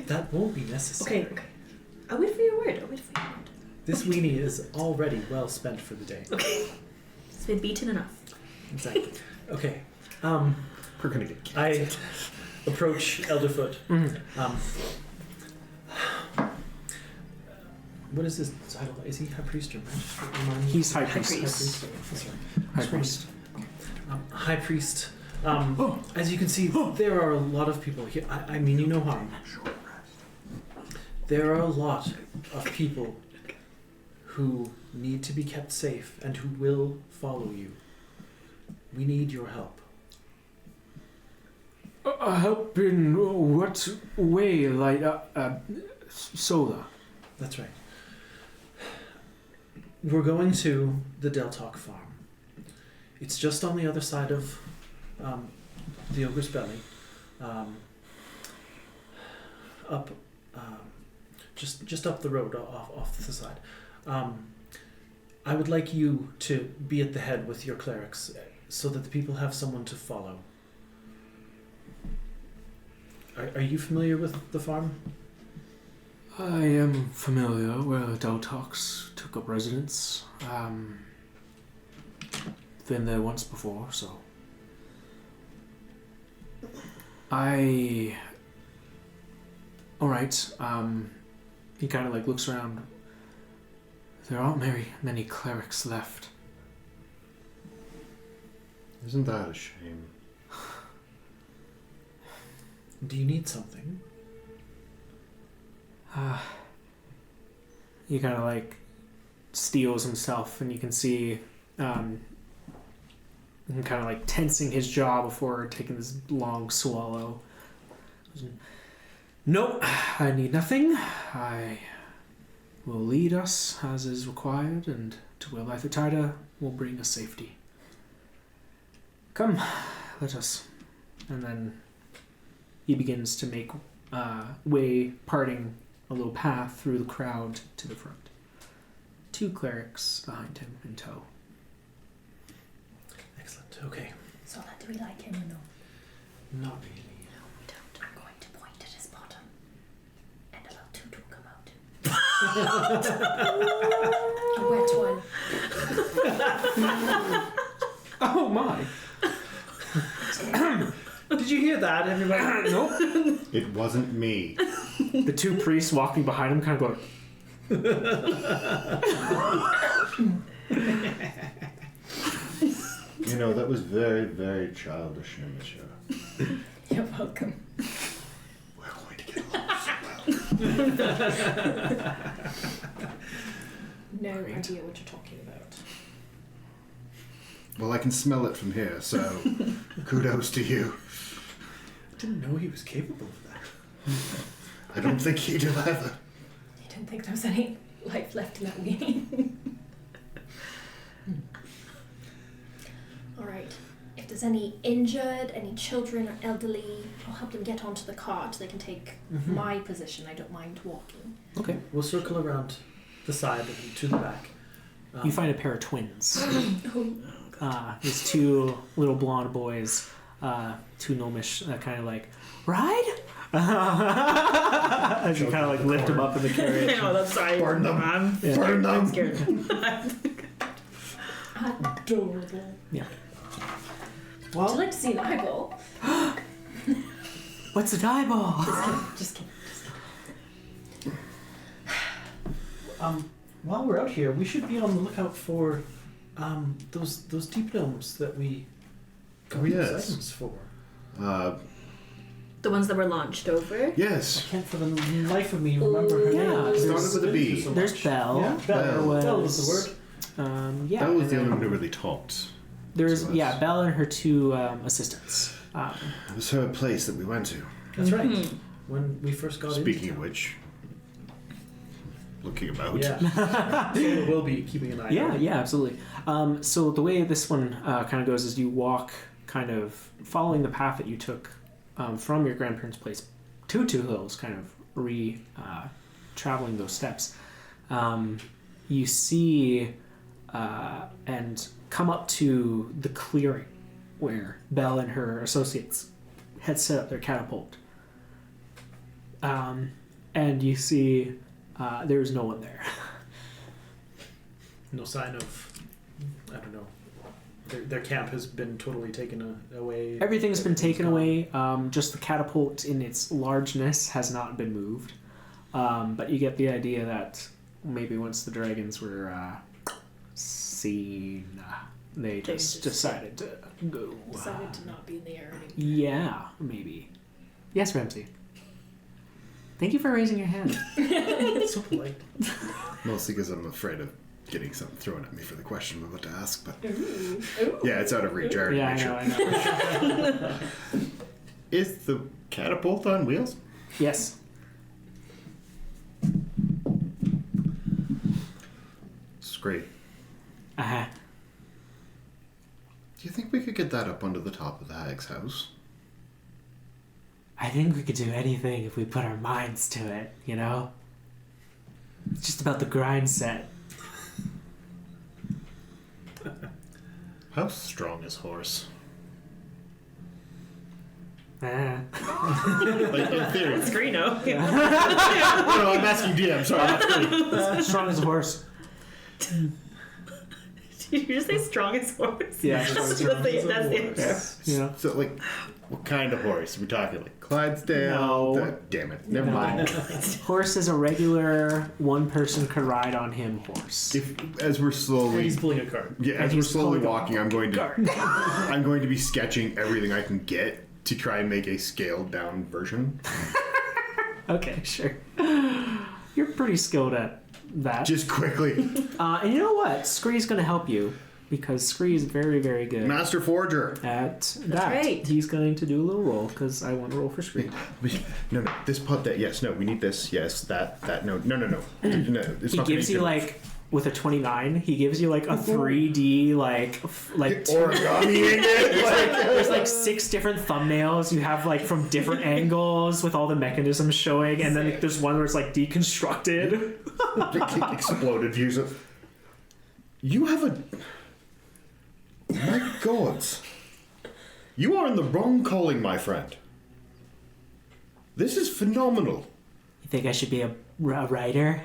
That won't be necessary. Okay. I'll wait for your word. This weenie is already well spent for the day. Okay. It's been beaten enough. Exactly. Okay. we're gonna get killed. I approach Elderfoot. What is his title? Is he high priest or magistrate? Remind me. He's high High priest. priest. That's right. High priest. High priest As you can see, there are a lot of people here. I mean you no harm. There are a lot of people who need to be kept safe and who will follow you. We need your help. Help in what way? Like, solar? That's right. We're going to the Deltalk Farm. It's just on the other side of the Ogre's Belly. Up, just up the road, off the side. I would like you to be at the head with your clerics, so that the people have someone to follow. Are you familiar with the farm? I am familiar where the Deltalks took up residence. Been there once before, so. Alright, he kind of like looks around. There aren't very many clerics left. Isn't that a shame? Do you need something? He kind of like steels himself, and you can see him kind of like tensing his jaw before taking this long swallow. Nope, I need nothing. I will lead us as is required, and to where life Tida will bring us safety. Come, let us. And then he begins to make way, parting a little path through the crowd to the front. 2 clerics behind him in tow. Excellent. Okay. So, do we like him or no? Not really. No, we don't. I'm going to point at his bottom, and a little toot will come out. A wet one. Oh my! Did you hear that, everybody? Nope. It wasn't me. The 2 priests walking behind him kind of go, You know, that was very, very childish, Monsieur. You're welcome. We're going to get along so well. No idea what you're talking about. Well, I can smell it from here, so kudos to you. I didn't know he was capable of that. I don't think you do either. You didn't think there was any life left in that weenie? Alright. If there's any injured, any children or elderly, I'll help them get onto the cart. They can take my position. I don't mind walking. okay. We'll circle around the side and to the back. You find a pair of twins. These 2 little blonde boys, 2 gnomish, kind of like, ride? As you kind of like lift them up in the carriage. Oh, that's sorry. Burn them. I'm Burn them. scared. Adorable. Yeah. Would you like to see an eyeball? What's an eyeball? Just kidding. While we're out here, we should be on the lookout for those deep gnomes that we got Oh, yes. those items for. The ones that were launched over. I Yes. can't for the life of me remember her Yeah, name. there's- Started with a B. So There's much. Belle. Yeah, Belle. Belle was the word. Yeah. That was and the then only one who really talked. There's to us. Belle and her 2 assistants. It was her place that we went to. That's right. Mhm. When we first got Speaking into of which, looking about. yeah, so we'll be keeping an eye. Yeah, out. yeah, absolutely. So the way this one kind of goes is you walk kind of following the path that you took from your grandparents' place to 2 Hills, kind of traveling those steps. You see and come up to the clearing where Belle and her associates had set up their catapult. And you see there's no one there. No sign of, I don't know. Their camp has been totally taken away. Everything's been taken away. Just the catapult in its largeness has not been moved. But you get the idea that maybe once the dragons were seen, They just decided to go. Decided to not be in the air anymore. Yeah, maybe. Yes, Ramsey. Thank you for raising your hand. So polite. Mostly because I'm afraid of getting something thrown at me for the question I'm about to ask, but Ooh. yeah, it's out of reach. I already Yeah, made I sure. know. Is the catapult on wheels? Yes. It's great. Uh-huh. Do you think we could get that up onto the top of the hag's house? I think we could do anything if we put our minds to it, you know? It's just about the grind set. How strong is horse? Ah. Like, in theory. Screeno. No, I'm asking DM, sorry. Not Strong as a horse. Did you just say strong as horse? Yeah, That's the answer. Yeah. So, like, what kind of horse? Are we talking, like, Clydesdale? No. Damn it. Never No. mind. Horse is a regular one person could ride on him horse. As we're And slowly... he's pulling a cart. Yeah, And as we're he's slowly pulling a walking, I'm going to Guard. I'm going to be sketching everything I can get to try and make a scaled down version. Okay, sure. You're pretty skilled at that. Just quickly. And you know what? Scree's going to help you because Scree is very, very good Master Forger. at that. right. He's going to do a little roll because I want to roll for Scree. No, this put that. Yes, no, we need this. Yes, that. No. No, it's He not gives you like with a 29. He gives you like a 3D like origami in it. there's like 6 different thumbnails you have like from different angles with all the mechanisms showing, and then like, there's one where it's like deconstructed. Exploded views of. You have a. My gods. You are in the wrong calling, my friend. This is phenomenal. You think I should be a writer?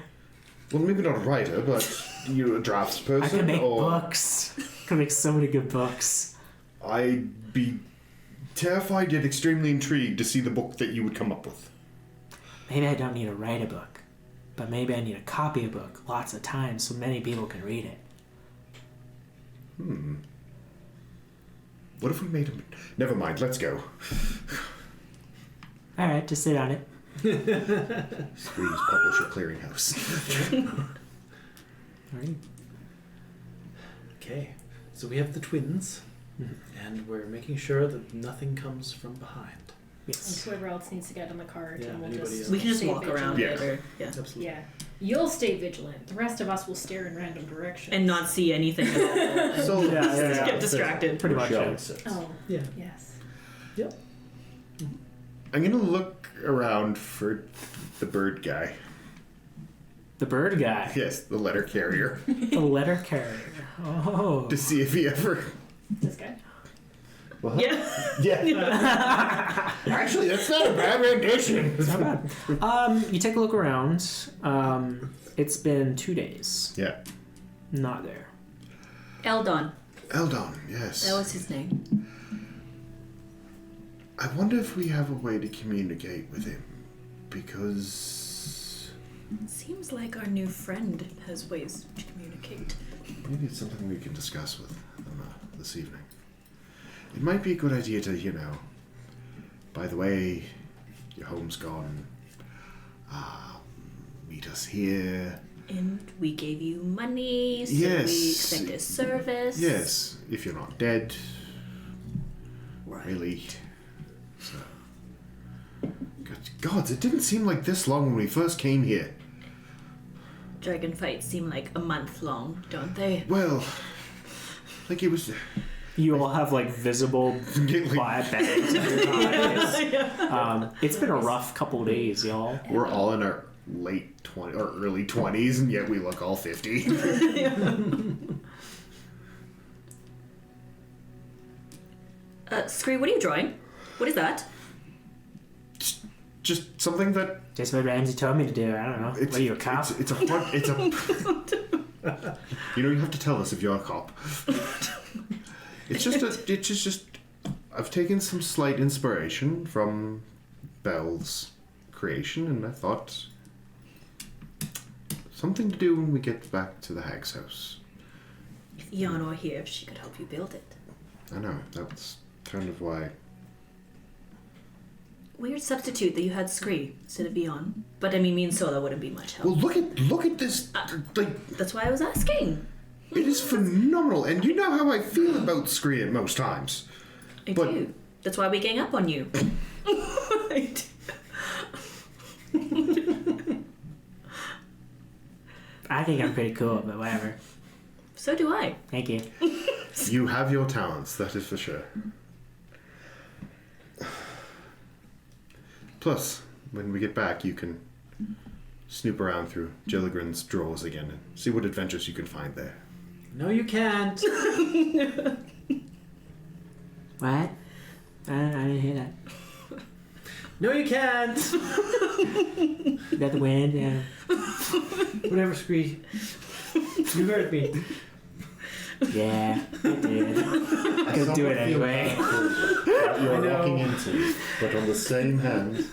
Well, maybe not a writer, but you a draftsperson. I can make or books. I can make so many good books. I'd be terrified yet extremely intrigued to see the book that you would come up with. Maybe I don't need to write a book, but maybe I need to copy a book lots of times so many people can read it. What if we made him... Never mind, let's go. Alright, just sit on it. Screens Publisher Clearinghouse. Alright. Okay, so we have the twins, and we're making sure that nothing comes from behind. And Yes. whoever else needs to get in the cart, Yeah, and we'll anybody just else. We can just stay walk around vigilant. it. Or, yeah. Absolutely. Yeah, you'll stay vigilant. The rest of us will stare in random directions. And not see anything. So, Yeah. Get distracted. Pretty much. Shall Yeah. we say? Oh, Yeah. yes. I'm gonna look around for the bird guy. The bird guy. Yes, the letter carrier. The letter carrier. Oh. To see if he ever... This guy. What? Yeah. Yeah. Actually, that's not a bad rendition. It's not bad. You take a look around. It's been 2 days. Yeah. Not there. Eldon. Eldon, yes. That was his name. I wonder if we have a way to communicate with him. Because... Seems like our new friend has ways to communicate. maybe it's something we can discuss with them this evening. It might be a good idea to, by the way, your home's gone. Meet us here. And we gave you money, so Yes. we expect a service. Yes, if you're not dead, Right. really. So, good gods, it didn't seem like this long when we first came here. Dragon fights seem like a month long, don't they? Well, like it was. You all have like visible bags in your eyes. It's been a rough couple days, y'all. We're all in our late 20s or early 20s, and yet we look all 50. Scree, what are you drawing? What is that? Just something that Just what Ramsey told me to do. I don't know. it's What are you, a cop? It's a front. It's a. You have to tell us if you're a cop. It's just. I've taken some slight inspiration from Belle's creation, and I thought something to do when we get back to the hag's house. If Eon were here, she could help you build it. I know. That's kind of why. Weird substitute that you had Scree instead of Eon. But I mean, me and Sola wouldn't be much help. Well, look at this. Like, That's why I was asking. it is phenomenal, and you know how I feel about Scree at most times. I But- do. That's why we gang up on you. I think I'm pretty cool, but whatever. So do I. Thank you. You have your talents, that is for sure. Plus, when we get back, you can snoop around through Gilligren's drawers again and see what adventures you can find there. No, you can't. What? I didn't hear that. No, you can't. Is that the wind? Yeah. Whatever, Scree. You heard me. Yeah, I did. Gonna do it anyway. You're I know. walking into, but on the same hand,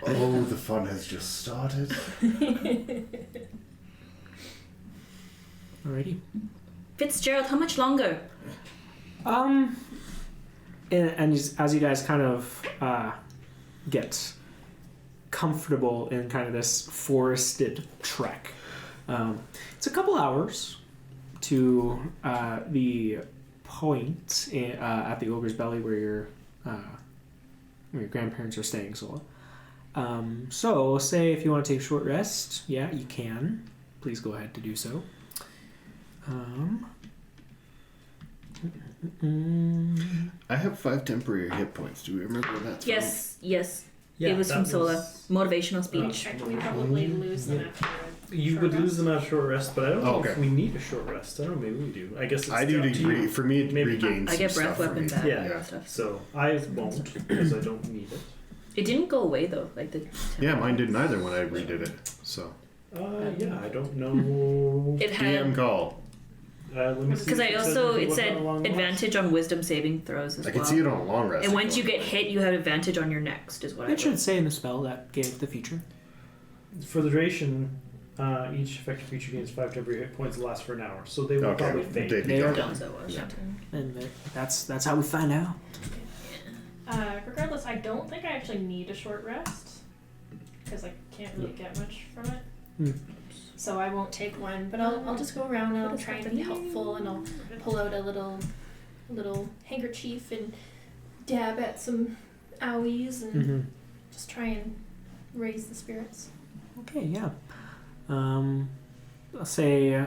oh, the fun has just started. Alrighty. Fitzgerald, how much longer? And as you guys kind of get comfortable in kind of this forested trek, it's a couple hours to the point at the Ogre's Belly where your grandparents are staying, Sola. So say if you want to take a short rest, yeah, you can. Please go ahead to do so. I have 5 temporary hit points. Do we remember where that's from? Yes. Yeah, it was from that Sola. Motivational speech. We probably lose them after. You short would rest. lose them at a short rest, but I don't know Okay. if we need a short rest. I don't know, maybe we do. I guess it's I do up to you. for me, it Maybe. regains I get some breath stuff for weapon me. back Yeah. and stuff. So I won't because I don't need it. It didn't go away though. Like the. Yeah, mine didn't either when I redid it. So, Yeah, I don't know. It DM had. call. Let me see Because if I also if it was said on a long advantage on wisdom saving throws as I well. can see it on a long rest. And once you get hit, you have advantage on your next. Is what I It should wrote. say in the spell that gave the feature. rest. For the duration, each effective creature gains 5 temporary hit points that last for an hour. So they will Okay, probably fade. they'd be They are gone. Dunzo was. Yeah. And that's how we find out. Regardless, I don't think I actually need a short rest because I can't really get much from it. Hmm. So I won't take one, but I'll just go around and I'll try and be helpful, and I'll pull out a little handkerchief and dab at some owies and Mm-hmm. just try and raise the spirits. Okay, yeah. I'll say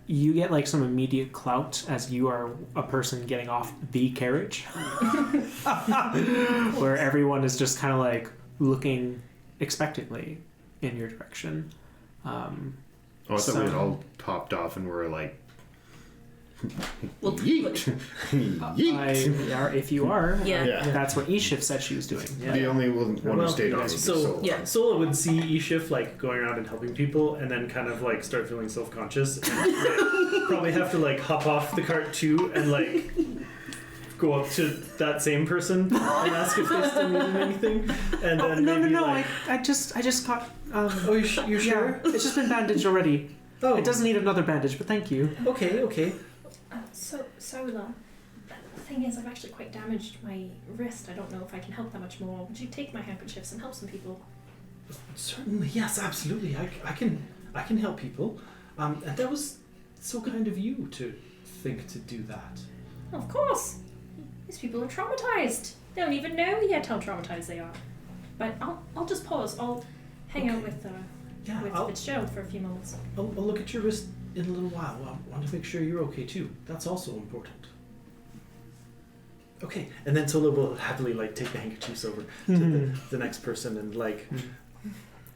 you get like some immediate clout as you are a person getting off the carriage, where everyone is just kind of like looking expectantly in your direction. Oh, I thought we had So- all popped off and were like, Well, yeet. Yeet. If you are, Yeah. Yeah. that's what Eashiff said she was doing. Yeah. The only one who Well, stayed on was so Sola. Yeah. Sola would see Eashiff like going around and helping people, and then kind of like start feeling self-conscious, and like, probably have to like hop off the cart too, and like go up to that same person and ask if they still needed anything, and then No, maybe no. like, I just got. oh, you Yeah, sure? it's just been bandaged already. Oh, It doesn't need another bandage, but thank you. Okay. So, Sola, the thing is, I've actually quite damaged my wrist. I don't know if I can help that much more. Would you take my handkerchiefs and help some people? Certainly, yes, absolutely. I can help people. And that was so kind of you to think to do that. Of course. These people are traumatized. They don't even know yet how traumatized they are. But I'll just pause. I'll hang out with Yeah, with I'll Fitzgerald for a few moments. look at your wrist in a little while. I want to make sure you're okay too. That's also important. Okay, and then Sola will happily like take the handkerchiefs over to the next person and like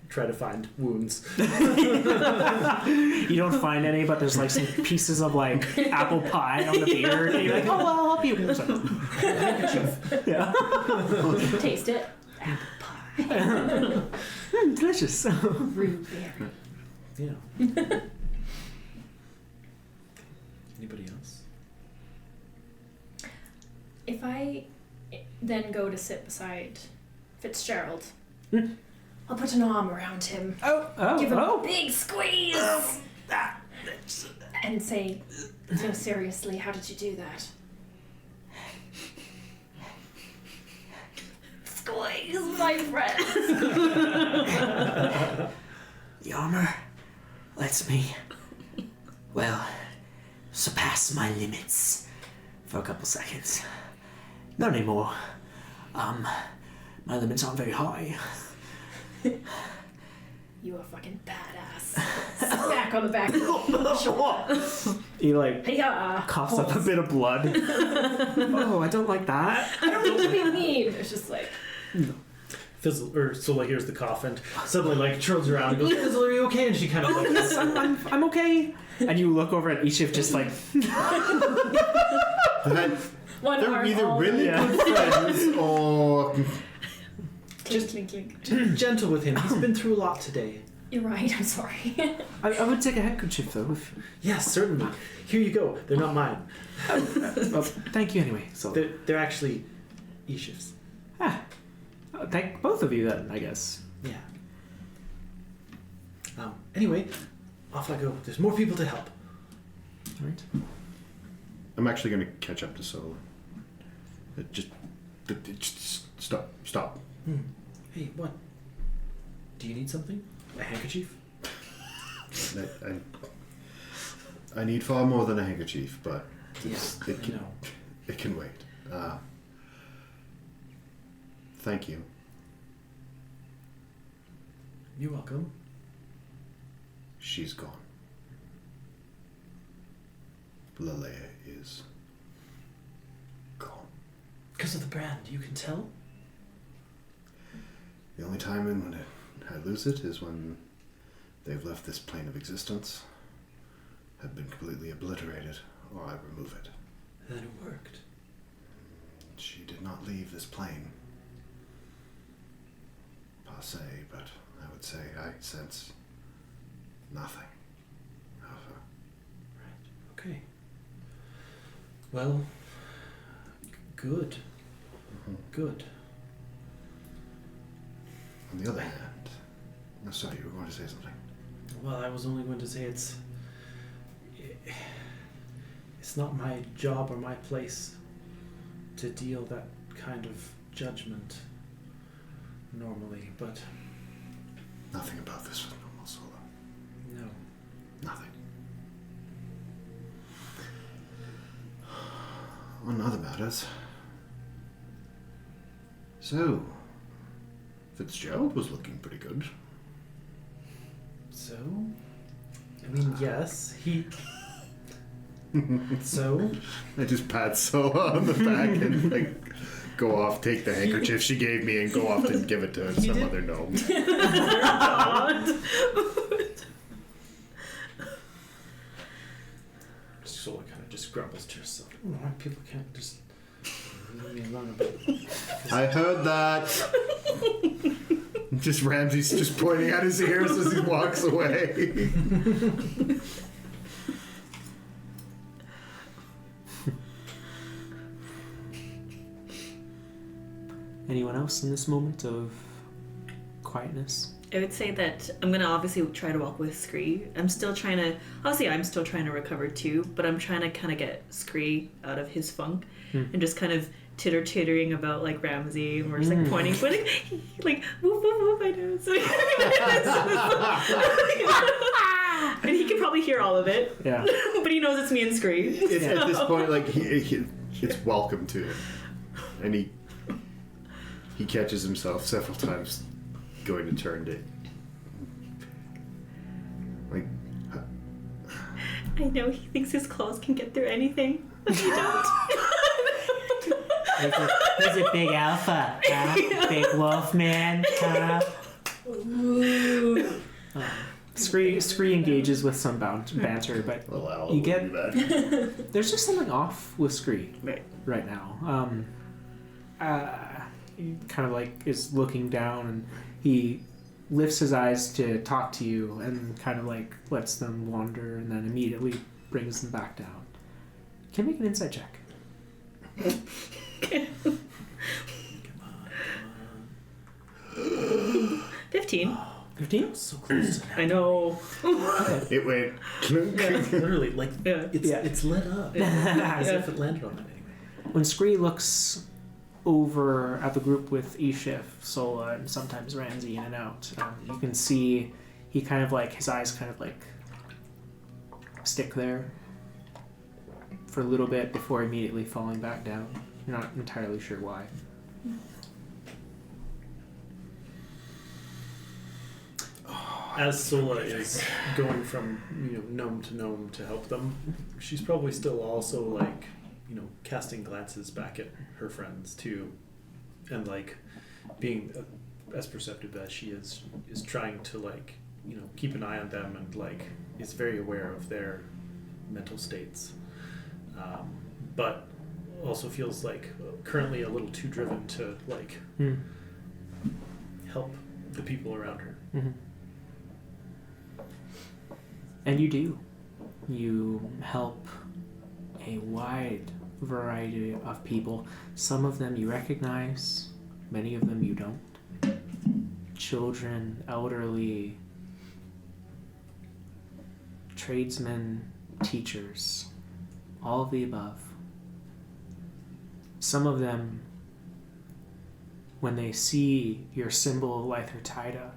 try to find wounds. You don't find any, but there's like some pieces of like apple pie on the beard. And you're like, oh, well, I'll help you. Yeah. Taste it. Delicious. Rude berry. Yeah. Anybody else? If I then go to sit beside Fitzgerald, I'll put an arm around him, give him a big squeeze, and say, no, seriously, how did you do that? Squeeze, my friend. The armor lets me, well, surpass my limits for a couple seconds. Not anymore. My limits aren't very high. You are fucking badass. Smack on the back of the shoulder. He like Hey-ya, coughs up a bit of blood. Oh, I don't like that. I don't mean to be mean. It's just like... Fizzle, or Sola hears the cough and suddenly like turns around and goes, Fizzle, are you okay? And she kind of like, Yes, I'm okay. And you look over at Eashiff just like, One They're arm either all really Yeah. good friends or Clink, clink, clink. gentle with him. He's been through a lot today. You're right, I'm sorry. I would take a handkerchief though. If, Yes, certainly. Here you go. They're not mine. well, thank you anyway. So, They're actually Eashiff's. thank both of you then, I guess. Yeah. Anyway, off I go. There's more people to help. All right. I'm actually going to catch up to Solo. Just stop. Hey, what? Do you need something? A handkerchief? I need far more than a handkerchief, but Yes, it I can, know. it can wait. Thank you. You're welcome. She's gone. Lalea is gone. Because of the brand, you can tell? The only time when I lose it is when they've left this plane of existence, have been completely obliterated, or I remove it. Then it worked. She did not leave this plane, per se, but I would say I sense nothing of her. Right. Okay. Well, good. Good. On the other hand, no, sorry, you were going to say something. Well, I was only going to say it's not my job or my place to deal that kind of judgment normally, but Nothing about this was normal, Solo. no. Nothing. On other matters. So, Fitzgerald was looking pretty good. So? I mean, yes, he... So? I just pat Sola on the back and like go off, take the handkerchief she gave me, and go off and give it to some other gnome. Sola kind of just grumbles to herself. Why people can't just leave me alone a bit. I heard that. Just Ramsey's just pointing at his ears as he walks away. Anyone else in this moment of quietness? I would say that I'm gonna obviously try to walk with Scree. I'm still trying to recover too, but I'm trying to kind of get Scree out of his funk and just kind of tittering about like Ramsey, and we're just like pointing, like whoop whoop whoop, I know. So, and he can probably hear all of it. Yeah. But he knows it's me and Scree. It's at this point like it's welcome to him, and he catches himself several times going to turn to like. I know he thinks his claws can get through anything, but they don't. He's a big alpha, huh? Big wolf man, huh? Scree engages with some banter, but Little owl you will get be back. there's just something off with Scree Right. now. He kind of like is looking down, and he lifts his eyes to talk to you, and kind of like lets them wander, and then immediately brings them back down. Can you make an insight check? 15. 15? So close to I know. It went. literally, like, Yeah. it's lit up. As if it landed on it anyway. When Scree looks over at the group with Eashiff, Sola, and sometimes Ramsey in and out, you can see he kind of like, his eyes kind of like stick there for a little bit before immediately falling back down. You're not entirely sure why. As Sola is going from gnome to gnome to help them, she's probably still also like casting glances back at her friends too, and like being as perceptive as she is trying to like keep an eye on them, and like is very aware of their mental states, but also feels like currently a little too driven to like help the people around her. Mm-hmm. And you do. You help a wide variety of people. Some of them you recognize, many of them you don't. Children, elderly, tradesmen, teachers, all of the above. Some of them, when they see your symbol Lythertida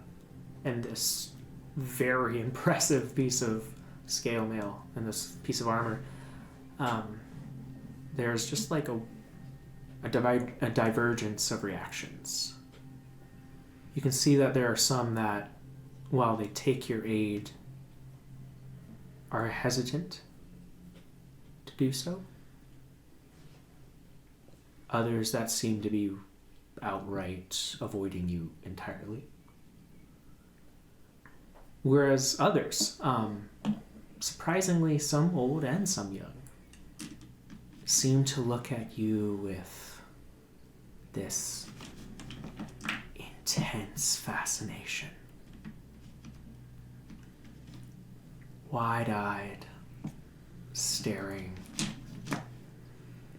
and this very impressive piece of scale mail and this piece of armor, there's just like a divergence of reactions. You can see that there are some that, while they take your aid, are hesitant to do so. Others that seem to be outright avoiding you entirely. Whereas others, surprisingly some old and some young, seem to look at you with this intense fascination. Wide-eyed, staring,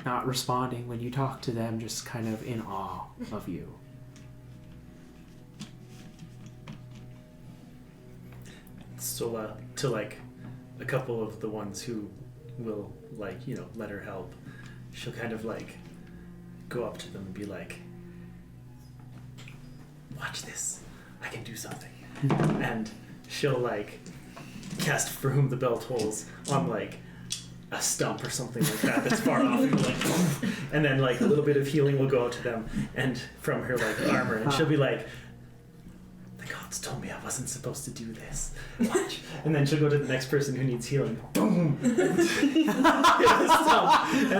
not responding when you talk to them, just kind of in awe of you. So to like a couple of the ones who will like let her help, she'll kind of like go up to them and be like, watch this, I can do something. And she'll like cast From the Bell Tolls on like a stump or something like that that's far off, and like and then like a little bit of healing will go out to them and from her like armor, and she'll be like, the gods told me I wasn't supposed to do this. Watch. And then she'll go to the next person who needs healing. Boom! And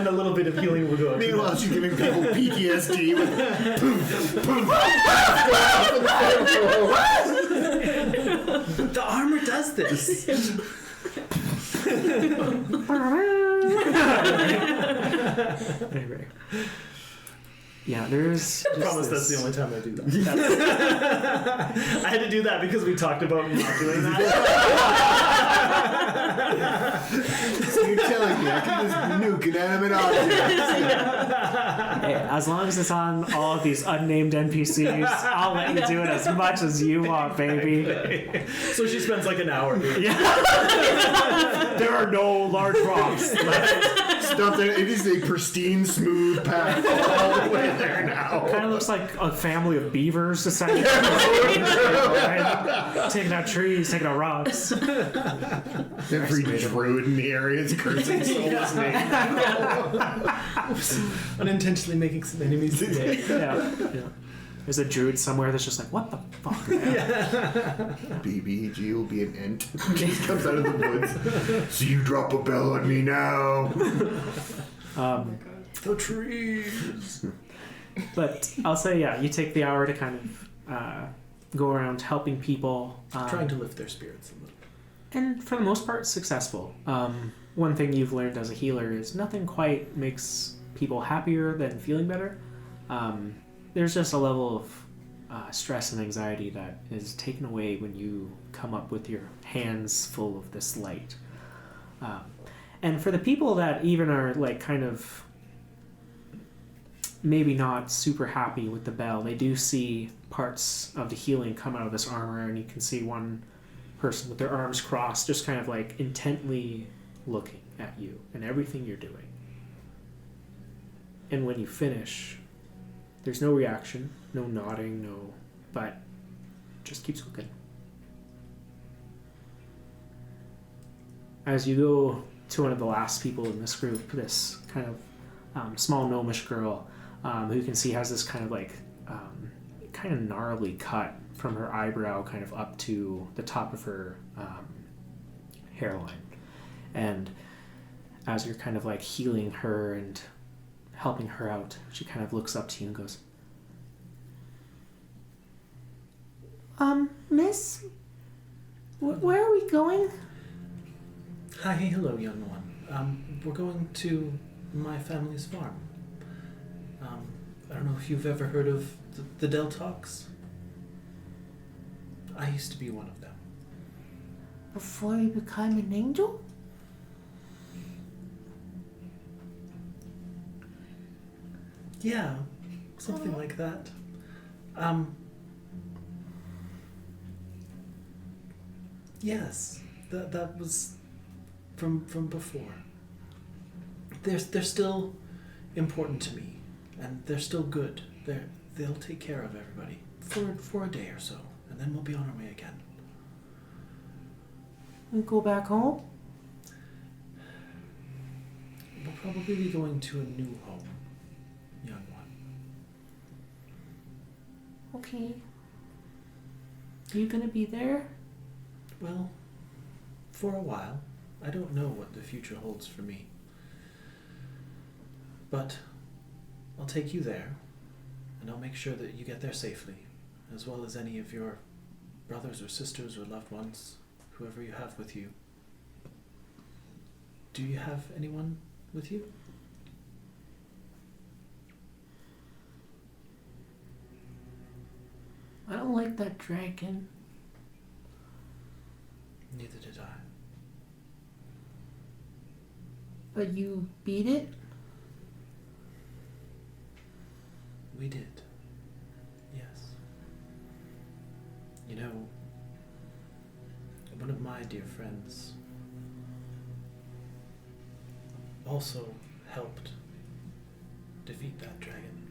a little bit of healing will go out to them. Meanwhile, she's giving people PTSD with The armor does this. Anyway. Yeah, there's. I promise that's the only time I do that. I had to do that because we talked about not doing that. So you're telling me I can just nuke inanimate objects? Hey, as long as it's on all of these unnamed NPCs, I'll let you do it as much as you want, baby. So she spends like an hour doing it. Yeah. There are no large rocks. Stuff that it is a pristine, smooth path all the way there now. Kind of looks like a family of beavers deciding taking out trees, taking out rocks. Every druid in the area is cursing Sola's name. Unintentionally making some enemies today. Yeah. There's a druid somewhere that's just like, what the fuck, man? BBG will be an ent. Just comes out of the woods. So you drop a bell on me now. The trees. But I'll say, yeah, you take the hour to kind of go around helping people. Trying to lift their spirits a little. And for the most part, successful. One thing you've learned as a healer is nothing quite makes people happier than feeling better. There's just a level of stress and anxiety that is taken away when you come up with your hands full of this light. And for the people that even are like kind of maybe not super happy with the bell. They do see parts of the healing come out of this armor, and you can see one person with their arms crossed just kind of like intently looking at you and everything you're doing. And when you finish, there's no reaction, no nodding, but just keeps looking. As you go to one of the last people in this group, this kind of small gnomish girl, who you can see has this kind of like kind of gnarly cut from her eyebrow kind of up to the top of her hairline. And as you're kind of like healing her and helping her out, she kind of looks up to you and goes, Miss, where are we going? Hi, hello, young one. We're going to my family's farm. I don't know if you've ever heard of the Deltalks. I used to be one of them. Before you become an angel? Yeah, something like that. Yes, that was from before. They're still important to me, and they're still good. They'll take care of everybody for a day or so, and then we'll be on our way again. We go back home? We'll probably be going to a new home, young one. Okay. Are you gonna be there? Well, for a while. I don't know what the future holds for me. But I'll take you there, and I'll make sure that you get there safely, as well as any of your brothers or sisters or loved ones, whoever you have with you. Do you have anyone with you? I don't like that dragon. Neither did I. But you beat it? We did. Yes. You know, one of my dear friends also helped defeat that dragon.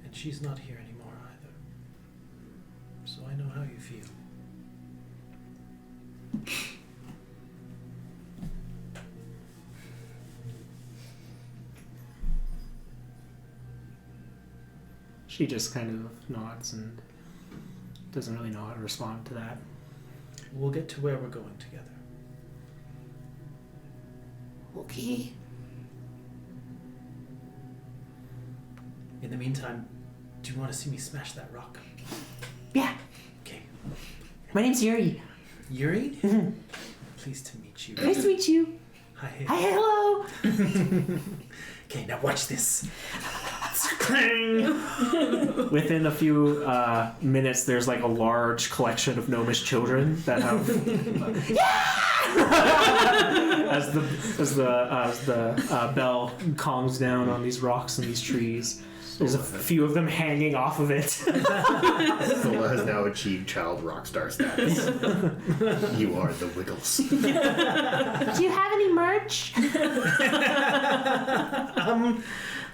And she's not here anymore either. So I know how you feel. She just kind of nods and doesn't really know how to respond to that. We'll get to where we're going together. Okay. In the meantime, do you want to see me smash that rock? Yeah. Okay. My name's Yuri. Yuri? Pleased to meet you. Nice to meet you. Hi. Hi, hello. Okay, now watch this. Within a few minutes, there's like a large collection of gnomish children that have. as the bell calms down on these rocks and these trees. There's a few of them hanging off of it. Sola has now achieved child rock star status. You are the Wiggles. Do you have any merch?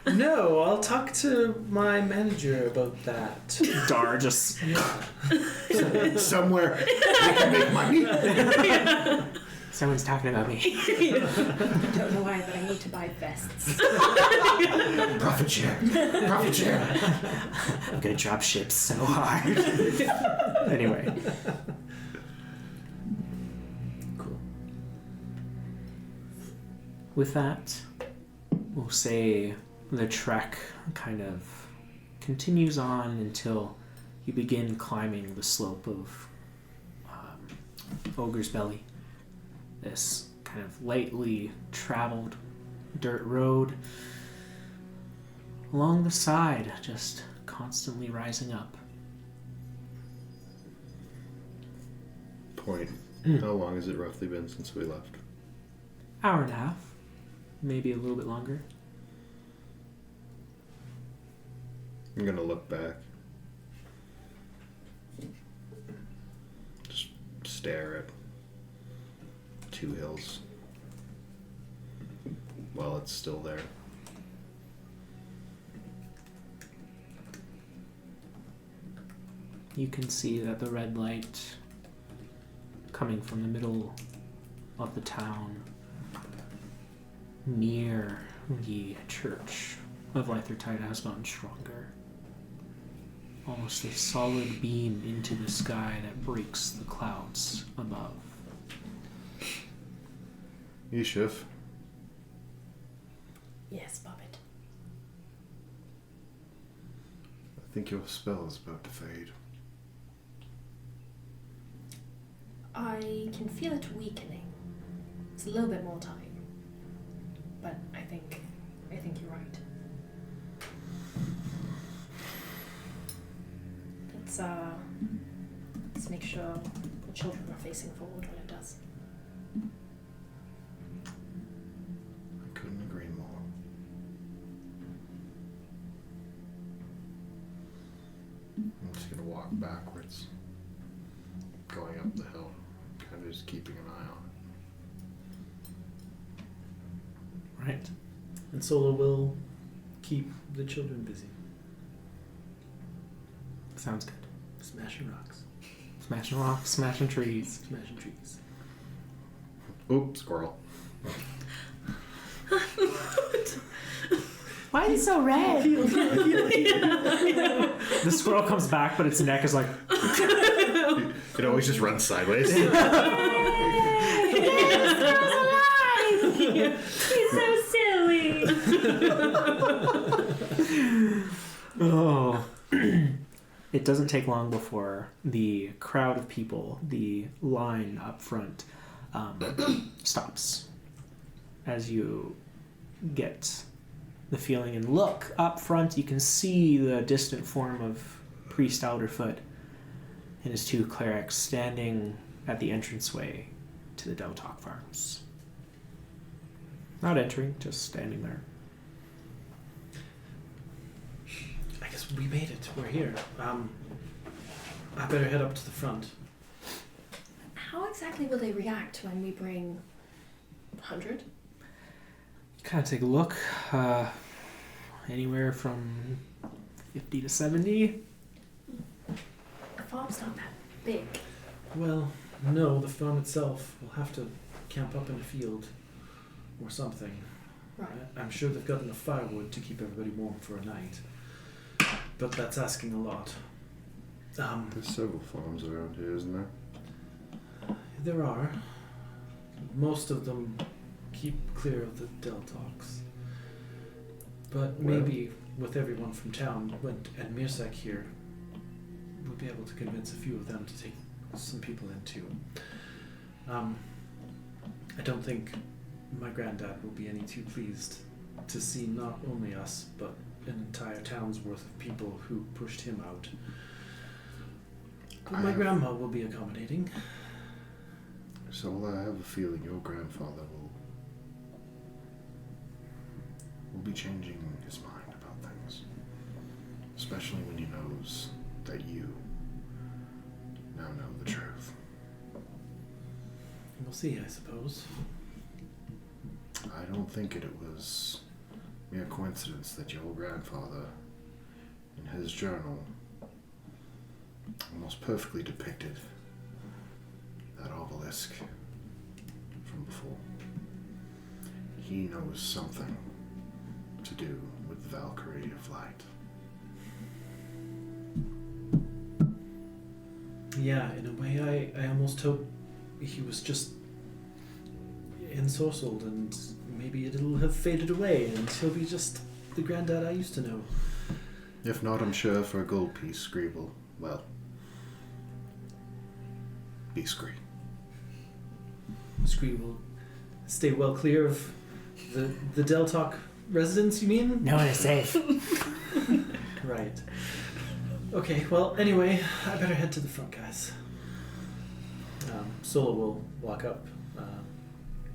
No, I'll talk to my manager about that. Dar just Somewhere I can make money. someone's talking about me. I don't know why, but I need to buy vests. Profit share. Profit share. I'm gonna drop ships so hard. Anyway. Cool. With that, we'll say the trek kind of continues on until you begin climbing the slope of Ogre's Belly. This kind of lightly traveled dirt road along the side, just constantly rising up. Point. How long has it roughly been since we left? Hour and a half, maybe a little bit longer. I'm gonna look back. Just stare at Two Hills while it's still there. You can see that the red light coming from the middle of the town near the church of Lythertide has gotten stronger. Almost a solid beam into the sky that breaks the clouds above. Eashiff, Yes, Puppet. I think your spell is about to fade. I can feel it weakening. It's a little bit more time. But I think you're right. Let's make sure the children are facing forward when it does. I couldn't agree more. I'm just gonna walk backwards, going up the hill, kind of just keeping an eye on it. Right. And Solo will keep the children busy. Sounds good. Smashing rocks. Smashing rocks, smashing trees. Smashing trees. Oop, squirrel. Why is it so red? The squirrel comes back, but its neck is like. It always just runs sideways. He's so silly. Oh. It doesn't take long before the crowd of people, the line up front, stops. As you get the feeling and look up front, you can see the distant form of Priest Elderfoot and his two clerics standing at the entranceway to the Deltalk Farms. Not entering, just standing there. I guess we made it. We're here. I better head up to the front. How exactly will they react when we bring 100? Kind of take a look. Anywhere from 50 to 70. The farm's not that big. Well, no, the farm itself will have to camp up in a field or something. Right. I'm sure they've got enough firewood to keep everybody warm for a night. But that's asking a lot. There's several farms around here, isn't there? There are. Most of them keep clear of the Deltalks. But maybe with everyone from town and Mirsek here, we'll be able to convince a few of them to take some people in too. I don't think my granddad will be any too pleased to see not only us, but an entire town's worth of people who pushed him out. But my grandma will be accommodating. So I have a feeling your grandfather will be changing his mind about things. Especially when he knows that you now know the truth. We'll see, I suppose. I don't think it was mere coincidence that your grandfather, in his journal, almost perfectly depicted that obelisk from before. He knows something to do with the Valkyrie of Light. Yeah, in a way, I almost hope he was just ensorcelled and maybe it'll have faded away and he'll be just the granddad I used to know. If not, I'm sure for a gold piece, Scree will, well, be Scree. Scree will stay well clear of the Deltalk residents, you mean? No one is safe. Right. Okay, well, anyway, I better head to the front, guys. Solo will walk up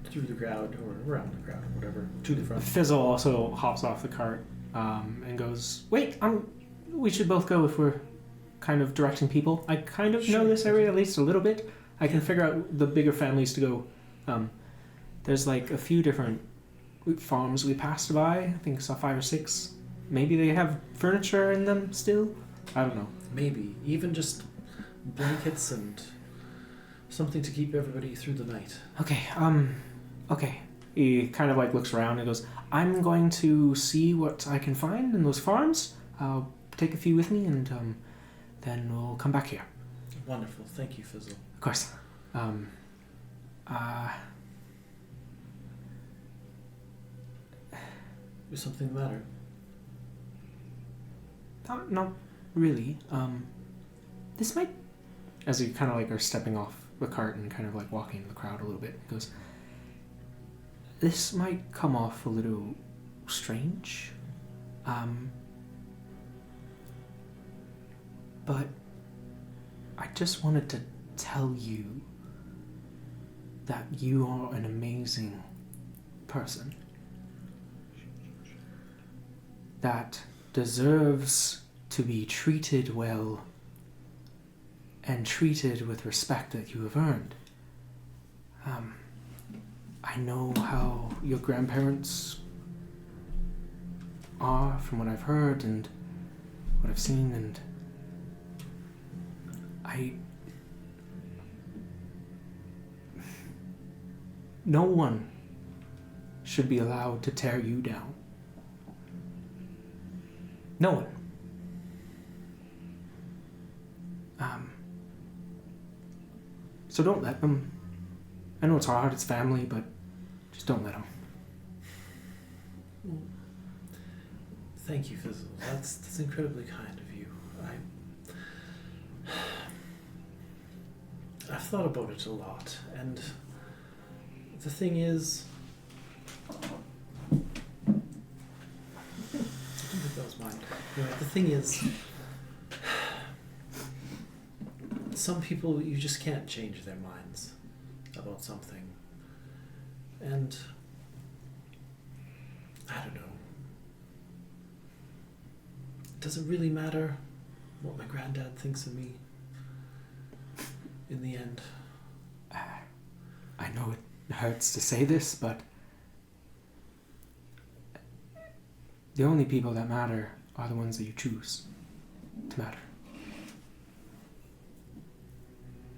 through the crowd, or around the crowd, or whatever, to the front. Fizzle also hops off the cart and goes, "Wait, we should both go if we're kind of directing people. I kind of know Sure. this area at least a little bit. I can figure out the bigger families to go. There's like a few different farms we passed by. I think I saw 5 or 6. Maybe they have furniture in them still. I don't know. Maybe even just blankets and something to keep everybody through the night. Okay. Okay. He kind of like looks around and goes, "I'm going to see what I can find in those farms. I'll take a few with me, and then we'll come back here." Wonderful. Thank you, Fizzle. Of course. Is something the matter? Not really. This might... As you kind of like are stepping off the cart and kind of like walking in the crowd a little bit, he goes, "This might come off a little strange. But I just wanted to tell you that you are an amazing person that deserves to be treated well and treated with respect that you have earned. I know how your grandparents are from what I've heard and what I've seen, and no one should be allowed to tear you down. No one. So don't let them. I know it's hard, it's family, but just don't let them. Thank you, Fizzle. That's incredibly kind of you. I've thought about it a lot, and the thing is, I don't think that was mine. Anyway, the thing is, some people, you just can't change their minds about something. And I don't know. Does it really matter what my granddad thinks of me in the end? I know it hurts to say this, but the only people that matter are the ones that you choose to matter.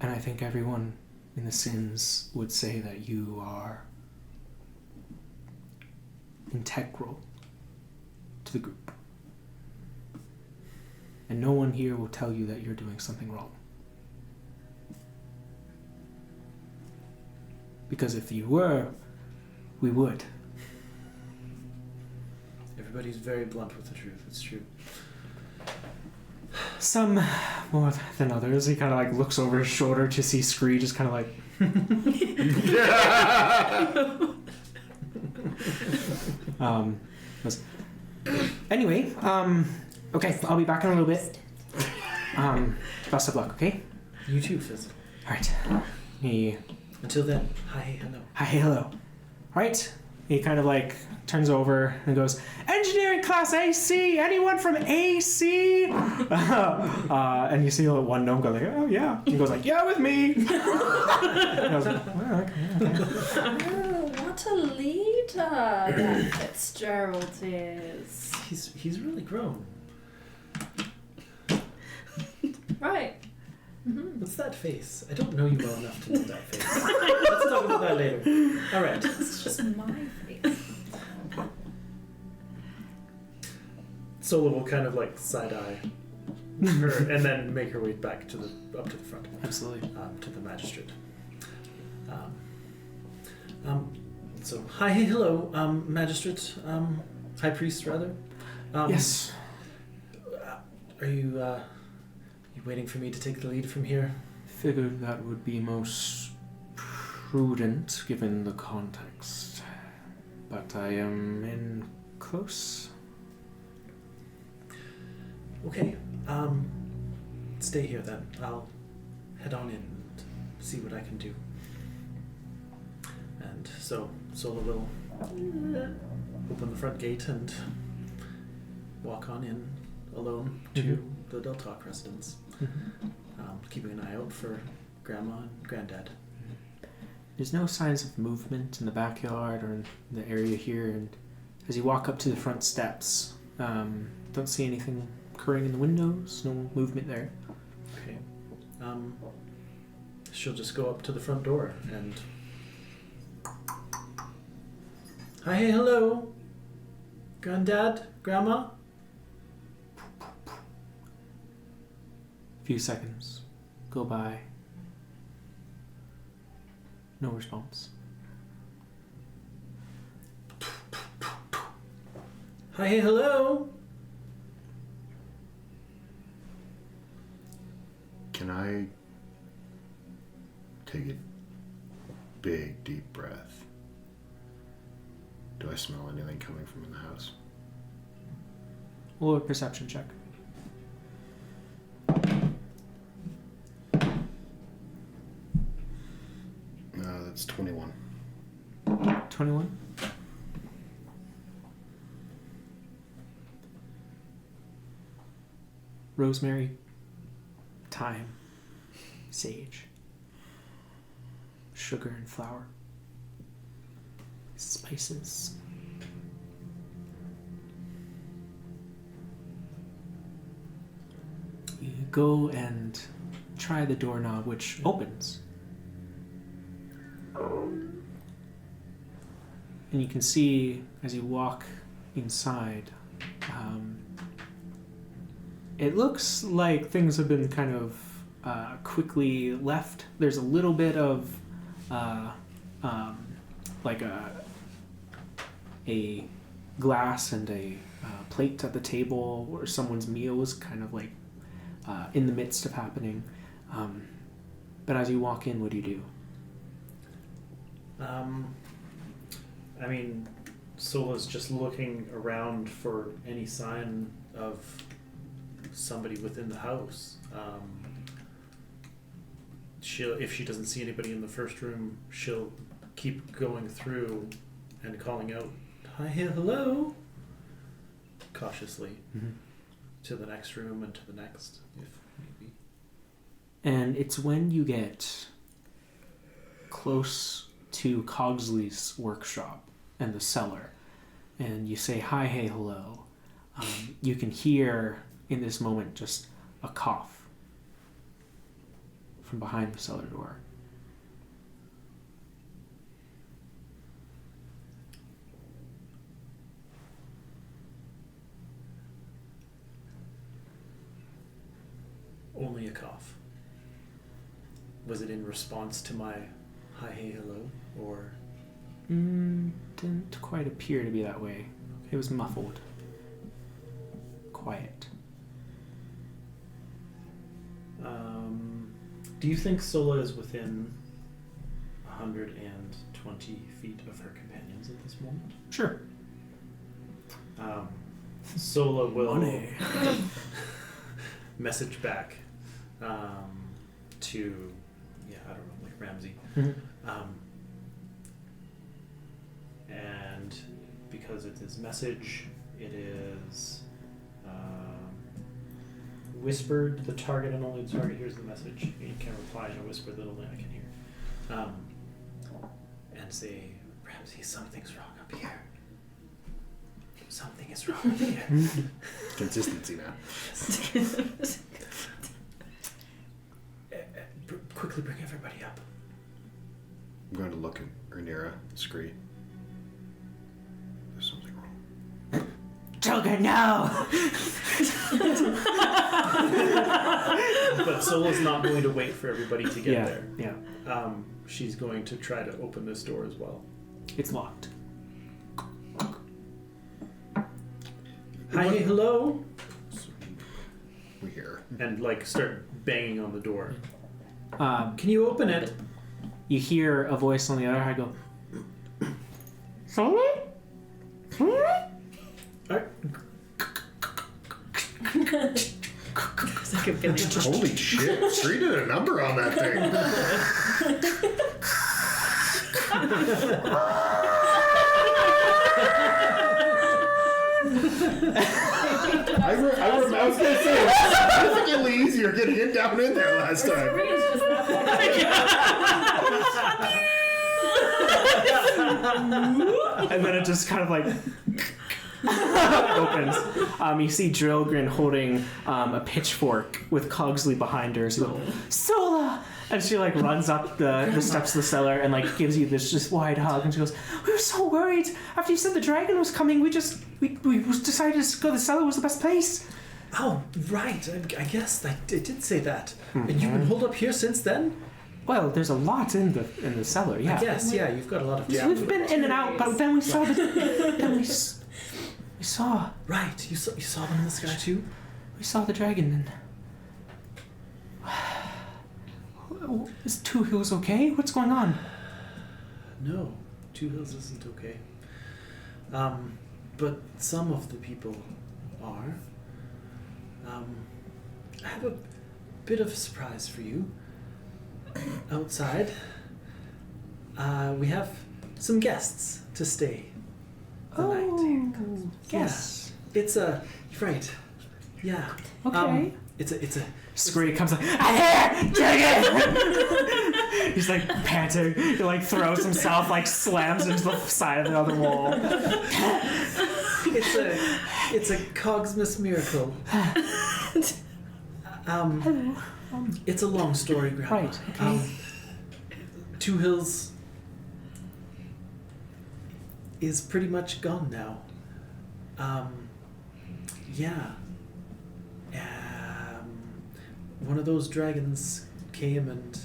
And I think everyone in the Sins would say that you are integral to the group. And no one here will tell you that you're doing something wrong. Because if you were, we would. Everybody's very blunt with the truth, it's true. Some more than others. He kind of like looks over his shoulder to see Scree just kind of like... Anyway, okay, I'll be back in a little bit. Best of luck, okay? You too, Fizzle. Alright. He... Until then, hi, hello. Hi, hello. Alright. He kind of like turns over and goes, "Engineering class AC! Anyone from AC?" And you see one gnome go like, "Oh yeah." He goes like, "Yeah, with me." And I was like, "Oh, okay. Oh, what a leader that Fitzgerald is. He's really grown. Right. Mm-hmm. What's that face? I don't know you well enough to know that face. Let's talk about that later. All right. It's just my face. Sola will kind of like side eye her and then make her way back up to the front. Absolutely. To the magistrate. So hi, hello, magistrate, high priest rather. Yes. Are you waiting for me to take the lead from here? Figured that would be most prudent given the context. But I am in close. Okay. Stay here then. I'll head on in and see what I can do. And so Sola will open the front gate and walk on in alone to the Deltalk residence, keeping an eye out for Grandma and Granddad. There's no signs of movement in the backyard or in the area here, and as you walk up to the front steps, don't see anything occurring in the windows, no movement there. Okay. She'll just go up to the front door and... Hi, hey, hello. Granddad, Grandma? A few seconds go by. No response. Hi, hey, hello. Can I take a big, deep breath? Do I smell anything coming from in the house? Or a perception check. That's 21. 21? Rosemary, thyme, sage, sugar and flour, spices. You go and try the doorknob, which opens. And you can see, as you walk inside, it looks like things have been kind of quickly left. There's a little bit of like a glass and a plate at the table where someone's meal is kind of like in the midst of happening. But as you walk in, what do you do? I mean, Sola's just looking around for any sign of somebody within the house. If she doesn't see anybody in the first room, she'll keep going through and calling out, "Hi, hello," cautiously, to the next room and to the next, if maybe. And it's when you get close to Cogsley's workshop and the cellar, and you say, "Hi, hey, hello," you can hear in this moment just a cough from behind the cellar door. Only a cough. Was it in response to my hi, hey, hello, or? Didn't quite appear to be that way. It was muffled. Quiet. Do you think Sola is within 120 feet of her companions at this moment? Sure. Sola will Money. message back to, I don't know, like Ramsey. And because it's his message, it is whispered the target, and only the target hears the message. You can reply in a whisper that only I can hear. And say, "Ramsey, something's wrong up here. Something is wrong up here." Consistency now. Quickly bring everybody up. I'm going to look at Rhaenyra, Scree. There's something wrong. Joker, no! But Sola's not going to wait for everybody to get there. Yeah. She's going to try to open this door as well. It's locked. Hi, hey, hello. We hear. And start banging on the door. Can you open it? You hear a voice on the other side go, "Sorry? Holy shit! Scree did a number on that thing. I was going to say, it was significantly easier getting it down in there last time. And then it just kind of like opens. You see Drillgrin holding a pitchfork with Cogsley behind her. So, Sola! And she like runs up the steps of the cellar and like gives you this just wide hug. And she goes, "We were so worried after you said the dragon was coming. We decided to go. The cellar was the best place." Oh, right. I guess I did say that. Mm-hmm. And you've been holed up here since then? Well, there's a lot in the cellar. Yeah. I guess. Yeah, you've got a lot of. We've been in and out, but then we saw we saw. Right. You saw them in the sky too. We saw the dragon. And is Two Hills okay? What's going on? No, Two Hills isn't okay. But some of the people are. I have a bit of a surprise for you. Outside, we have some guests to stay the night. Yes. Yeah. It's right. Yeah. Okay. It's a Scree comes like, "I hear dragon!" He's like panting. He like throws himself, like slams into the side of the other wall. It's a Cogsmas miracle. It's a long story, Grandma. Right. Okay. Two Hills is pretty much gone now. Yeah. One of those dragons came and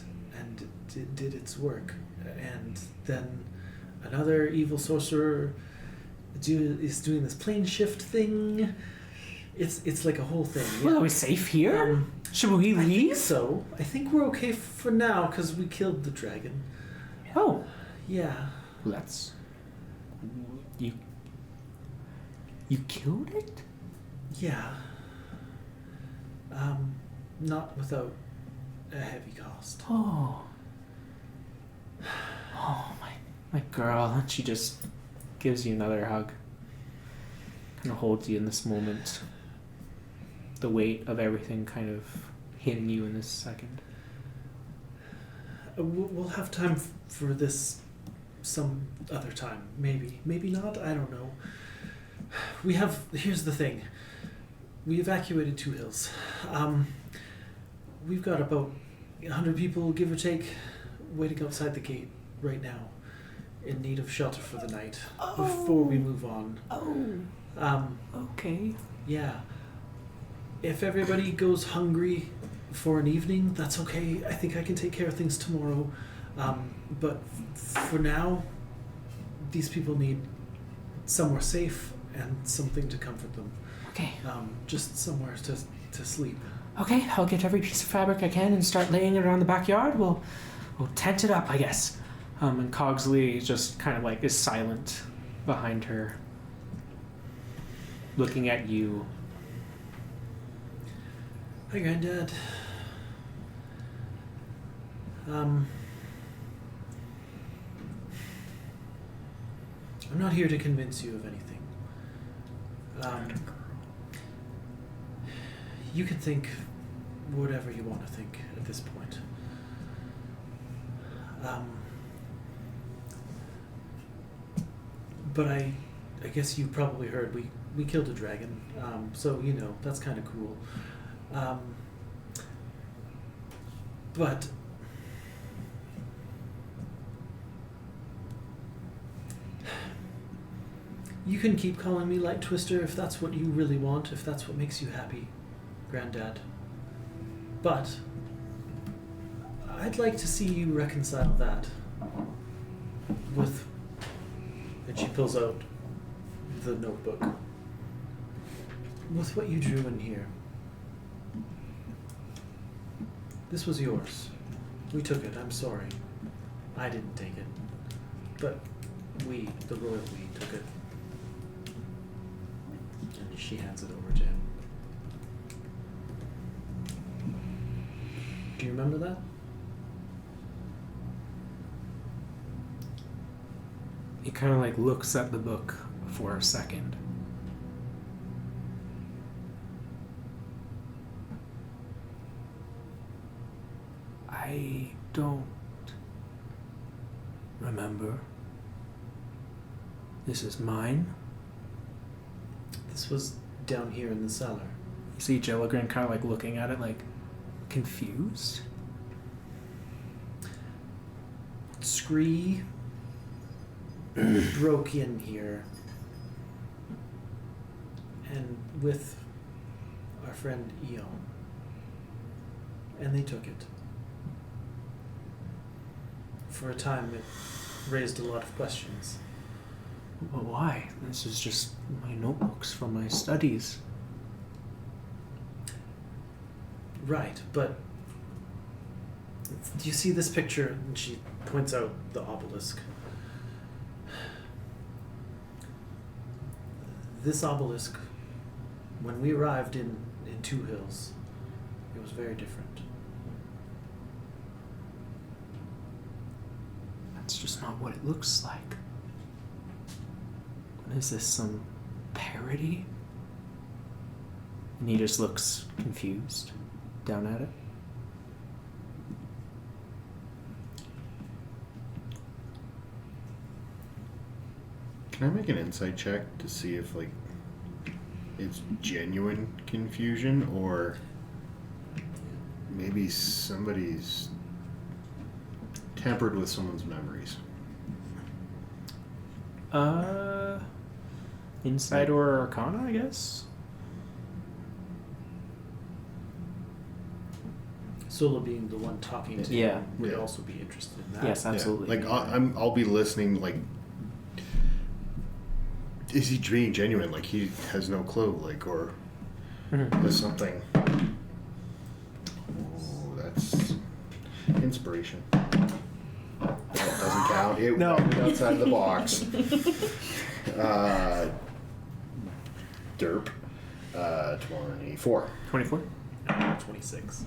did its work, and then another evil sorcerer is doing this plane shift thing. It's like a whole thing. Yeah. Well, are we safe here? Should we leave? I think we're okay for now because we killed the dragon. Oh. Yeah. That's... You killed it? Yeah. Not without a heavy cost. Oh, my girl. And she just gives you another hug. Kind of holds you in this moment. The weight of everything kind of hitting you in this second. We'll have time for this some other time. Maybe not. I don't know. Here's the thing. We evacuated Two Hills. We've got about 100 people, give or take, waiting outside the gate right now, in need of shelter for the night before we move on. Okay. Yeah. If everybody goes hungry for an evening, that's okay. I think I can take care of things tomorrow. But for now, these people need somewhere safe and something to comfort them. Okay. Just somewhere to sleep. Okay, I'll get every piece of fabric I can and start laying it around the backyard. We'll tent it up, I guess. And Cogsley just kind of like is silent behind her, looking at you. Hi, Granddad. I'm not here to convince you of anything. You can think whatever you want to think at this point. But I guess you probably heard we killed a dragon, so that's kind of cool. But you can keep calling me Light Twister if that's what you really want, if that's what makes you happy, Granddad. But I'd like to see you reconcile that with... And she pulls out the notebook. With what you drew in here. This was yours. We took it, I'm sorry. I didn't take it. But we, the royal we, took it. And she hands it over to him. Do you remember that? He kind of like looks at the book for a second. I don't remember. This is mine. This was down here in the cellar. You see Jelligren kind of like looking at it like confused. Scree broke in here and with our friend Eon, and they took it. For a time it raised a lot of questions. But why? This is just my notebooks from my studies. Right, but do you see this picture? And she points out the obelisk. This obelisk, when we arrived in Two Hills, it was very different. That's just not what it looks like. What is this, some parody? And he just looks confused down at it. Can I make an insight check to see if like it's genuine confusion or maybe somebody's tampered with someone's memories? Insight or Arcana, I guess? Sola being the one talking to Yeah. him would Yeah. also be interested in that. Yes, absolutely. Yeah. Like I'll be listening. Like, is he being genuine? Like he has no clue. Like, or there's something. Oh, that's inspiration. That doesn't count. It No. went outside of the box. Derp. 24. 24? 26.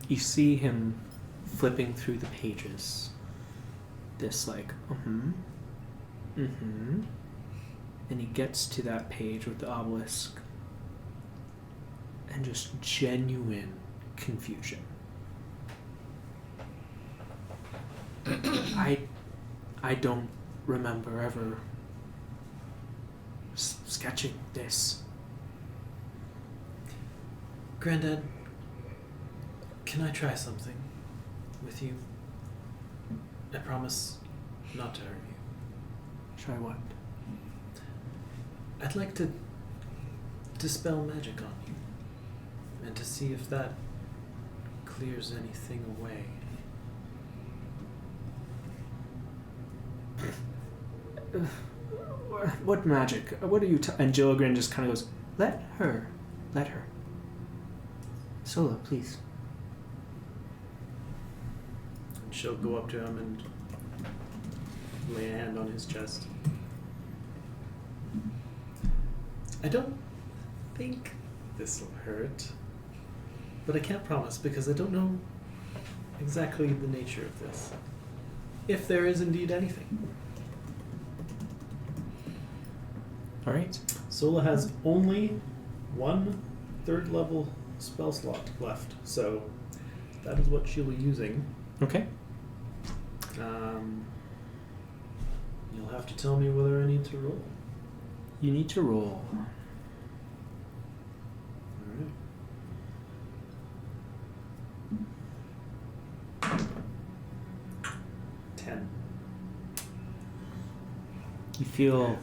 You see him flipping through the pages. This like, and he gets to that page with the obelisk and just genuine confusion. I don't remember ever sketching this. Granddad, can I try something with you? I promise not to hurt you. Try what? I'd like to dispel magic on you and to see if that clears anything away. What magic? What are you and Jilligren just kind of goes, let her. Sola, please. And she'll go up to him and lay a hand on his chest. I don't think this will hurt, but I can't promise because I don't know exactly the nature of this. If there is indeed anything. All right. Sola has only one third level spell slot left, so that is what she'll be using. Okay. You'll have to tell me whether I need to roll. You need to roll. Alright. 10. You feel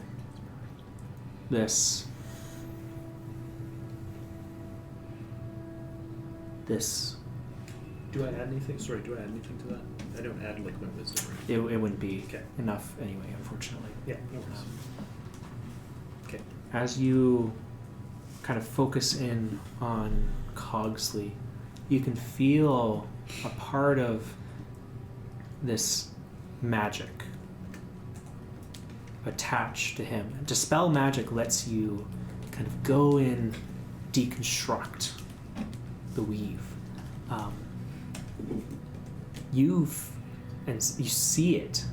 this Do I add anything? Sorry, do I add anything to that? I don't add like my wisdom. Right? it wouldn't be Okay. enough anyway, unfortunately. Yeah, no worries. Okay. As you kind of focus in on Cogsley, you can feel a part of this magic attached to him. Dispel magic lets you kind of go in, deconstruct the weave. You see it.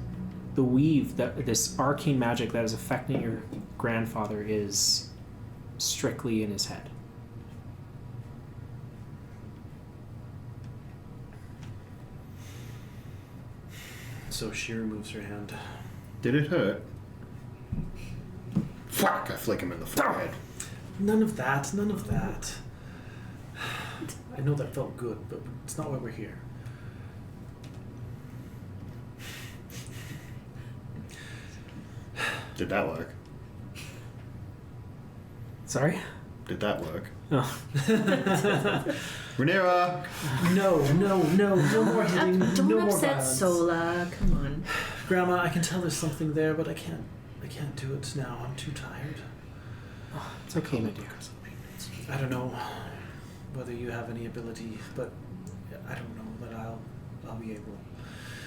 The weave, that this arcane magic that is affecting your grandfather is strictly in his head. So she removes her hand. Did it hurt? Fuck! I flick him in the forehead. None of that. None of that. I know that felt good, but it's not why we're here. Did that work? Sorry? Did that work? Oh. Rhaenyra! No more hitting. Don't no more upset violence. Sola. Come on. Grandma, I can tell there's something there, but I can't do it now. I'm too tired. It's okay, my dear. I don't know whether you have any ability, but I don't know that I'll be able.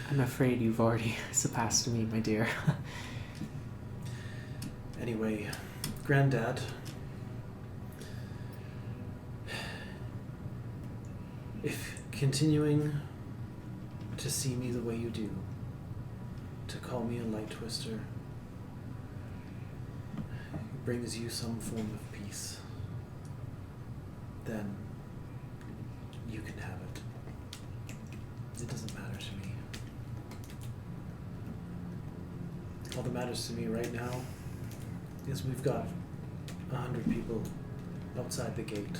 I'm afraid you've already surpassed me, my dear. Anyway, Granddad. If continuing to see me the way you do, to call me a light twister, brings you some form of peace, then you can have it. It doesn't matter to me. All that matters to me right now is we've got 100 people outside the gate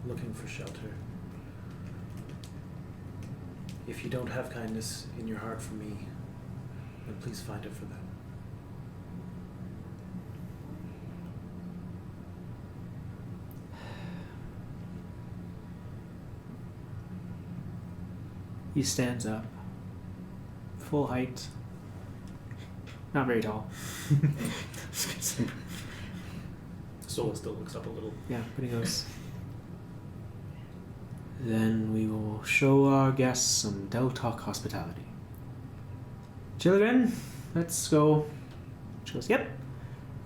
looking for shelter. If you don't have kindness in your heart for me, then please find it for them. He stands up. Full height. Not very tall. Sola still looks up a little. Yeah, but he goes. Then we will show our guests some Deltalk hospitality. Children, let's go. She goes, yep.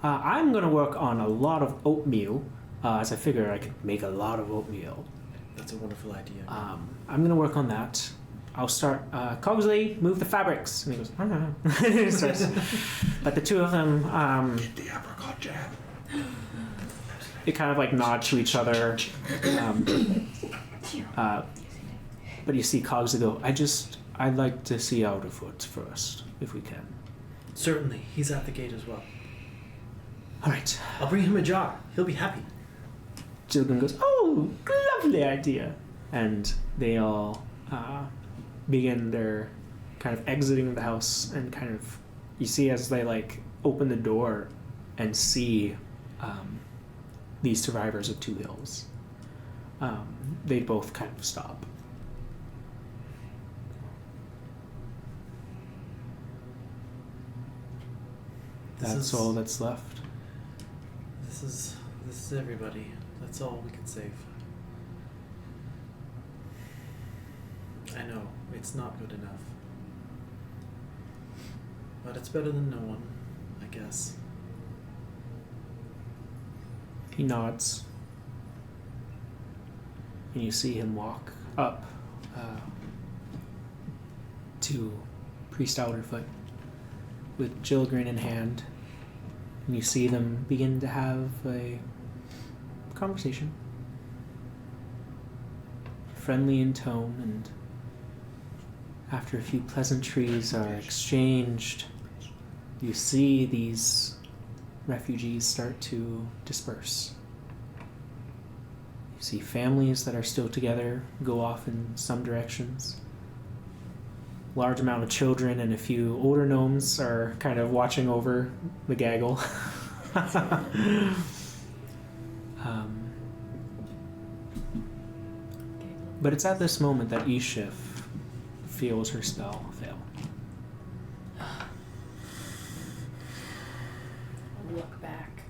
I'm going to work on a lot of oatmeal, as I figure I could make a lot of oatmeal. That's a wonderful idea. I'm going to work on that. I'll start, Cogsley, move the fabrics. And he goes, He starts. But the two of them, Get the apricot jam. they kind of like nod to each other. But you see Cogsley go, I'd like to see Outerfoot first, if we can. Certainly, he's at the gate as well. All right. I'll bring him a jar. He'll be happy. Children goes, oh, lovely idea. And they all begin their kind of exiting the house, and kind of, you see as they like open the door and see these survivors of Two Hills. They both kind of stop. That's all that's left. This is everybody. That's all we can save. I know, it's not good enough. But it's better than no one, I guess. He nods. And you see him walk up to Priest Outerfoot with Jilgrin in hand. And you see them begin to have a conversation. Friendly in tone, and after a few pleasantries are exchanged, you see these refugees start to disperse. You see families that are still together go off in some directions. Large amount of children and a few older gnomes are kind of watching over the gaggle. But it's at this moment that Eashiff feels her spell fail. Look back.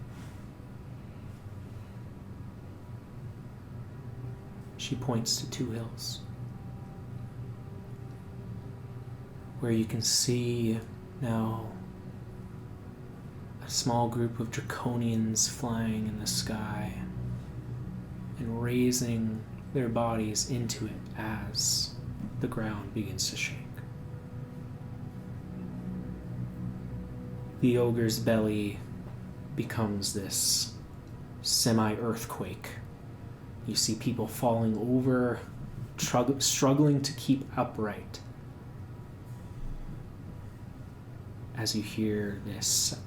She points to Two Hills, where you can see now a small group of draconians flying in the sky and raising their bodies into it as the ground begins to shake. The ogre's belly becomes this semi-earthquake. You see people falling over, struggling to keep upright. as you hear this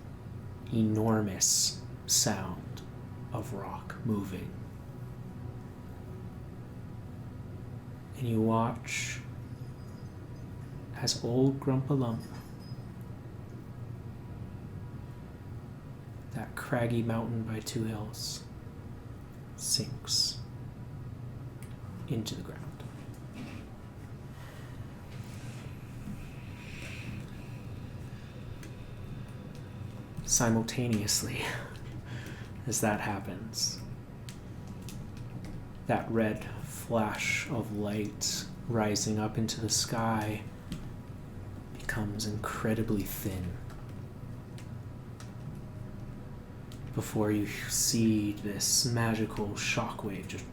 enormous sound of rock moving. And you watch as old Grumpalump, that craggy mountain by 2 hills, sinks into the ground. Simultaneously, as that happens, that red flash of light rising up into the sky becomes incredibly thin before you see this magical shockwave just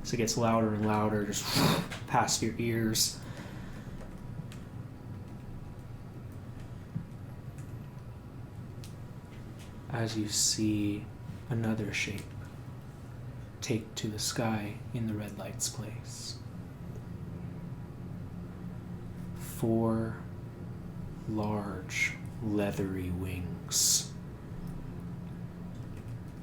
as it gets louder and louder, just past your ears. As you see another shape take to the sky in the red light's place. 4 large, leathery wings.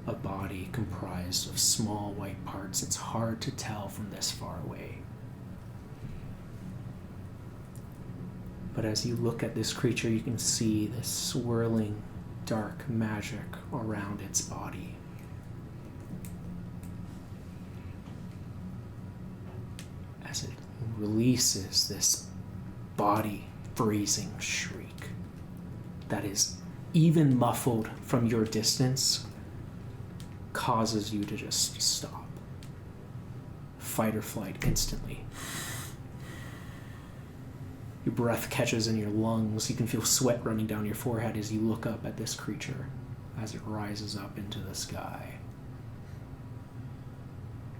A body comprised of small white parts. It's hard to tell from this far away. But as you look at this creature, you can see this swirling dark magic around its body. As it releases this body freezing shriek that is even muffled from your distance, causes you to just stop. Fight or flight instantly. Your breath catches in your lungs. You can feel sweat running down your forehead as you look up at this creature as it rises up into the sky.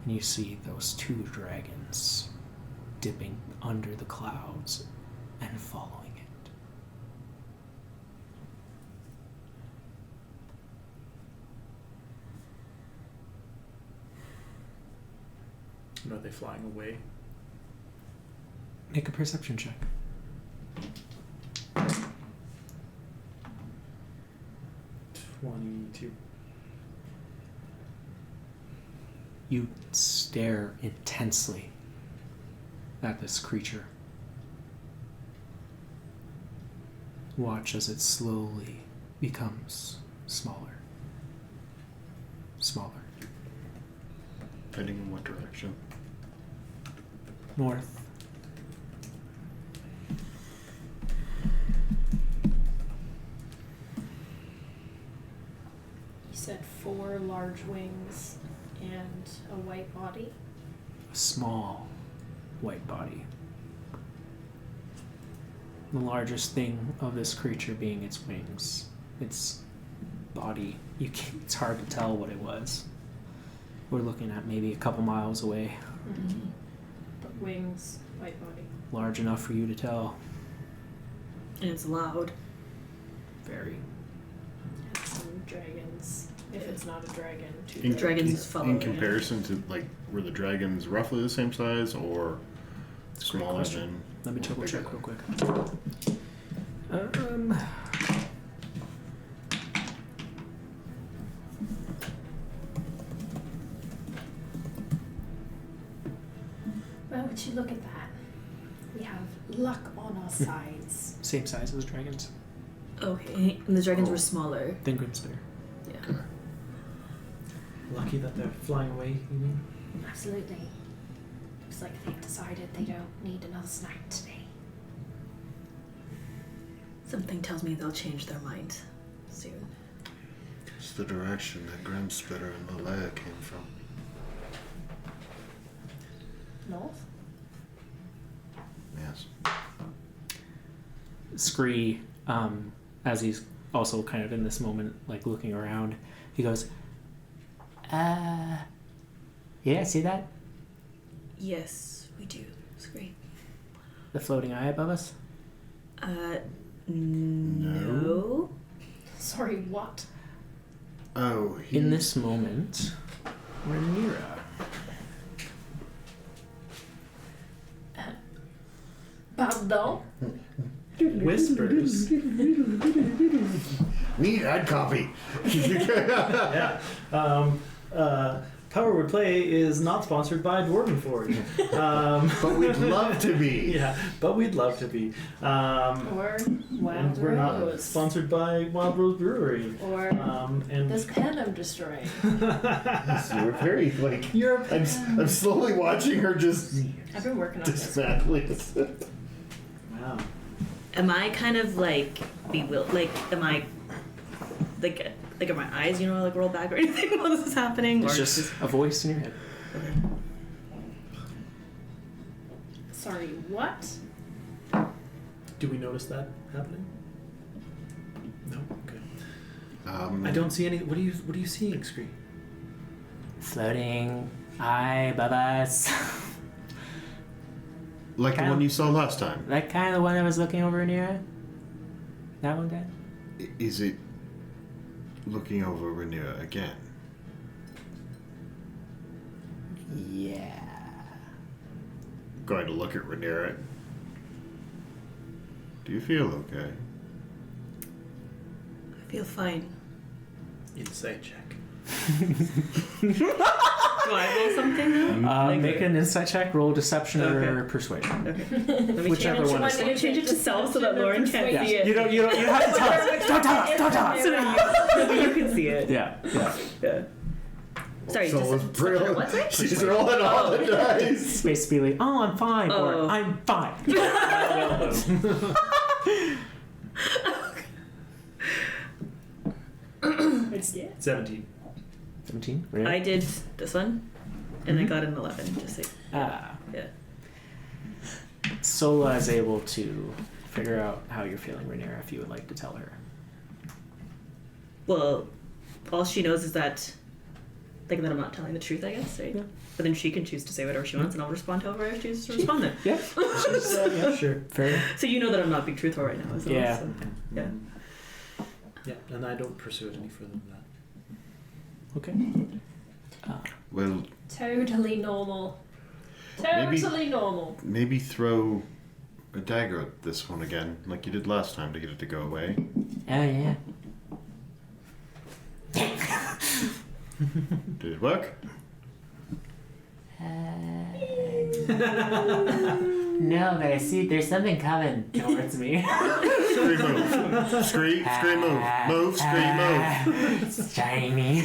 And you see those 2 dragons dipping under the clouds and following it. And are they flying away? Make a perception check. 22. You stare intensely at this creature. Watch as it slowly becomes smaller. Smaller. Heading in what direction? North. You said 4 large wings and a white body. A small white body. The largest thing of this creature being its wings. Its body. It's hard to tell what it was. We're looking at maybe a couple miles away. Mm-hmm. But wings, white body. Large enough for you to tell. And it's loud. Very. And some dragons. If it's not a dragon, 2 In- Dragons is following In it. comparison to, like, were the dragons roughly the same size or That's a great smaller question. than? Let me double bigger? check real quick. Well, would you look at that? We have luck on our sides. Same size as dragons. Okay, and the dragons Oh. were smaller. Then Grimspear. Yeah. Lucky that they're flying away, you mean? Absolutely. Looks like they've decided they don't need another snack today. Something tells me they'll change their mind soon. It's the direction that Grimspitter and Malaya came from. North? Yes. Scree, as he's also kind of in this moment, like looking around, he goes, yeah, see that? Yes, we do. It's great. The floating eye above us? No. Sorry, what? Oh, he... In this moment, Rhaenyra. Pardon? Whispers. Need ad copy. Yeah. Power Word Play is not sponsored by Dwarven Forge. But we'd love to be. Yeah, but we'd love to be. Or And Wild we're not Rose. sponsored by Wild Rose Brewery. Or And this pen I'm destroying. So we're very like. you're I'm slowly watching her just I've been working on this. dismantle it. wow. Am I kind of like bewildered? Like, am I like are my eyes, like roll back or anything while this is happening? It's Or just a voice in your head. Sorry, what? Do we notice that happening? No. Okay. Um, I don't see any. What are you seeing, Scree? Floating eye babas. like the one you saw last time. That kind of the one I was looking over near. That one guy? Is it looking over Rhaenyra again? Yeah. Going to look at Rhaenyra. Do you feel okay? I feel fine. Insight check. Do I roll something now? Make an insight check, roll deception or Okay. persuasion. Okay. Let me Whichever one is. Let me change it to self so that Loren can't Yeah. see it. You don't have to tell us. Don't tell us. Don't tell us. So that you can see it. Yeah. Yeah. Sorry, So just it's brilliant. what's it? She's rolling all the dice. It's basically like, oh, I'm fine, or Oh. I'm fine. It's 17. 17, I right? did this one, and I got an 11. Just like Ah. yeah. Sola is able to figure out how you're feeling, Rhaenyra, if you would like to tell her. Well, all she knows is that, like, that I'm not telling the truth, I guess, right? Yeah. But then she can choose to say whatever she wants, and I'll respond however I choose to respond then. Yeah. Yeah, sure. Fair. So you know that I'm not being truthful right now as well. Yeah. So, yeah. Yeah, and I don't pursue it any further than that. Okay. Well, totally normal. Maybe- Totally normal. maybe throw a dagger at this one again, like you did last time to get it to go away. Oh, yeah. Did it work? No, but I see there's something coming towards me. Scree move. Scree move. Move, Scree move. It's shiny.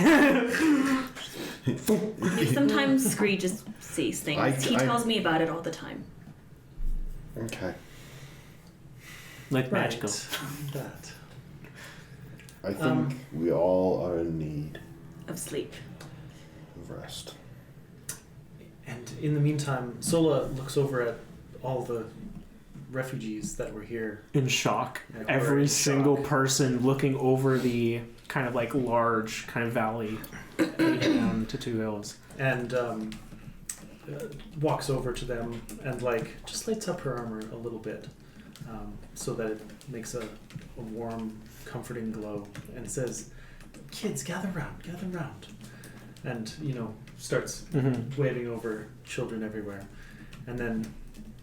Sometimes Scree just sees things. He I- tells me about it all the time. Okay. Like magical. That. I think we all are in need Of sleep. of rest. And in the meantime, Sola looks over at all the refugees that were here. In shock. Yeah, we're Every in single shock. person looking over the kind of like large kind of valley leading down to Two Hills. And walks over to them and like just lights up her armor a little bit, so that it makes a warm, comforting glow, and says, "Kids, gather round," and starts Mm-hmm. waving over children everywhere, and then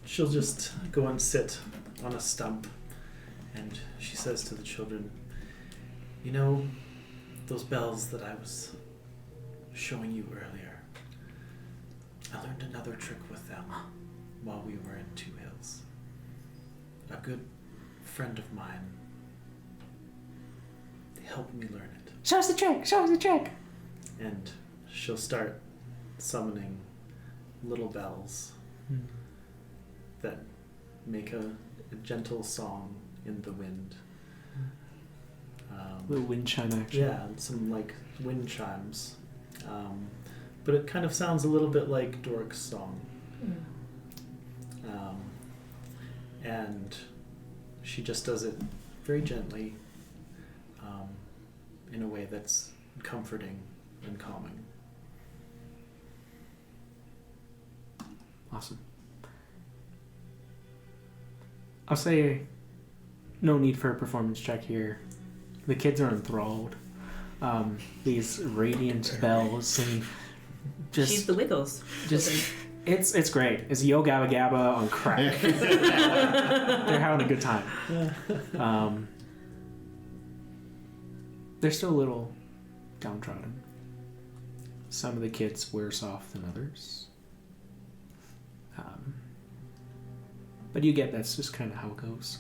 she'll just go and sit on a stump, and she says to the children, those bells that I was showing you earlier, I learned another trick with them while we were in Two Hills. A good friend of mine helped me learn it. Show us the trick! Show us the trick! And she'll start summoning little bells that make a gentle song in the wind. Little wind chime action. Yeah, some like wind chimes. But it kind of sounds a little bit like Dork's song. And she just does it very gently, in a way that's comforting and calming. Awesome. I'll say no need for a performance check here. The kids are enthralled. These radiant bells and She's just the Wiggles. just It's great. It's Yo Gabba Gabba on crack. They're having a good time. They're still a little downtrodden. Some of the kids worse off than others. But you get that's just kind of how it goes.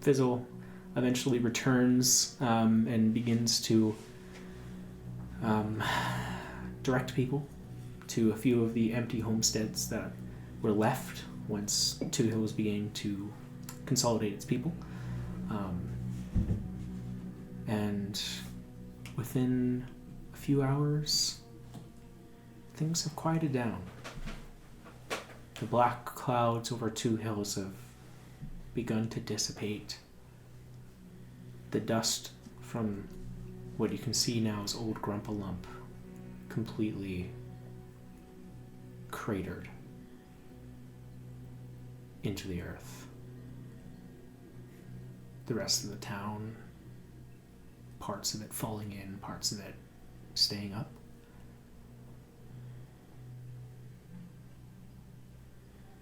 Fizzle eventually returns and begins to direct people to a few of the empty homesteads that were left once Two Hills began to consolidate its people. And within a few hours, things have quieted down. The black clouds over Two Hills have begun to dissipate. The dust from what you can see now is Old Grumpalump completely cratered into the earth. The rest of the town, parts of it falling in, parts of it staying up.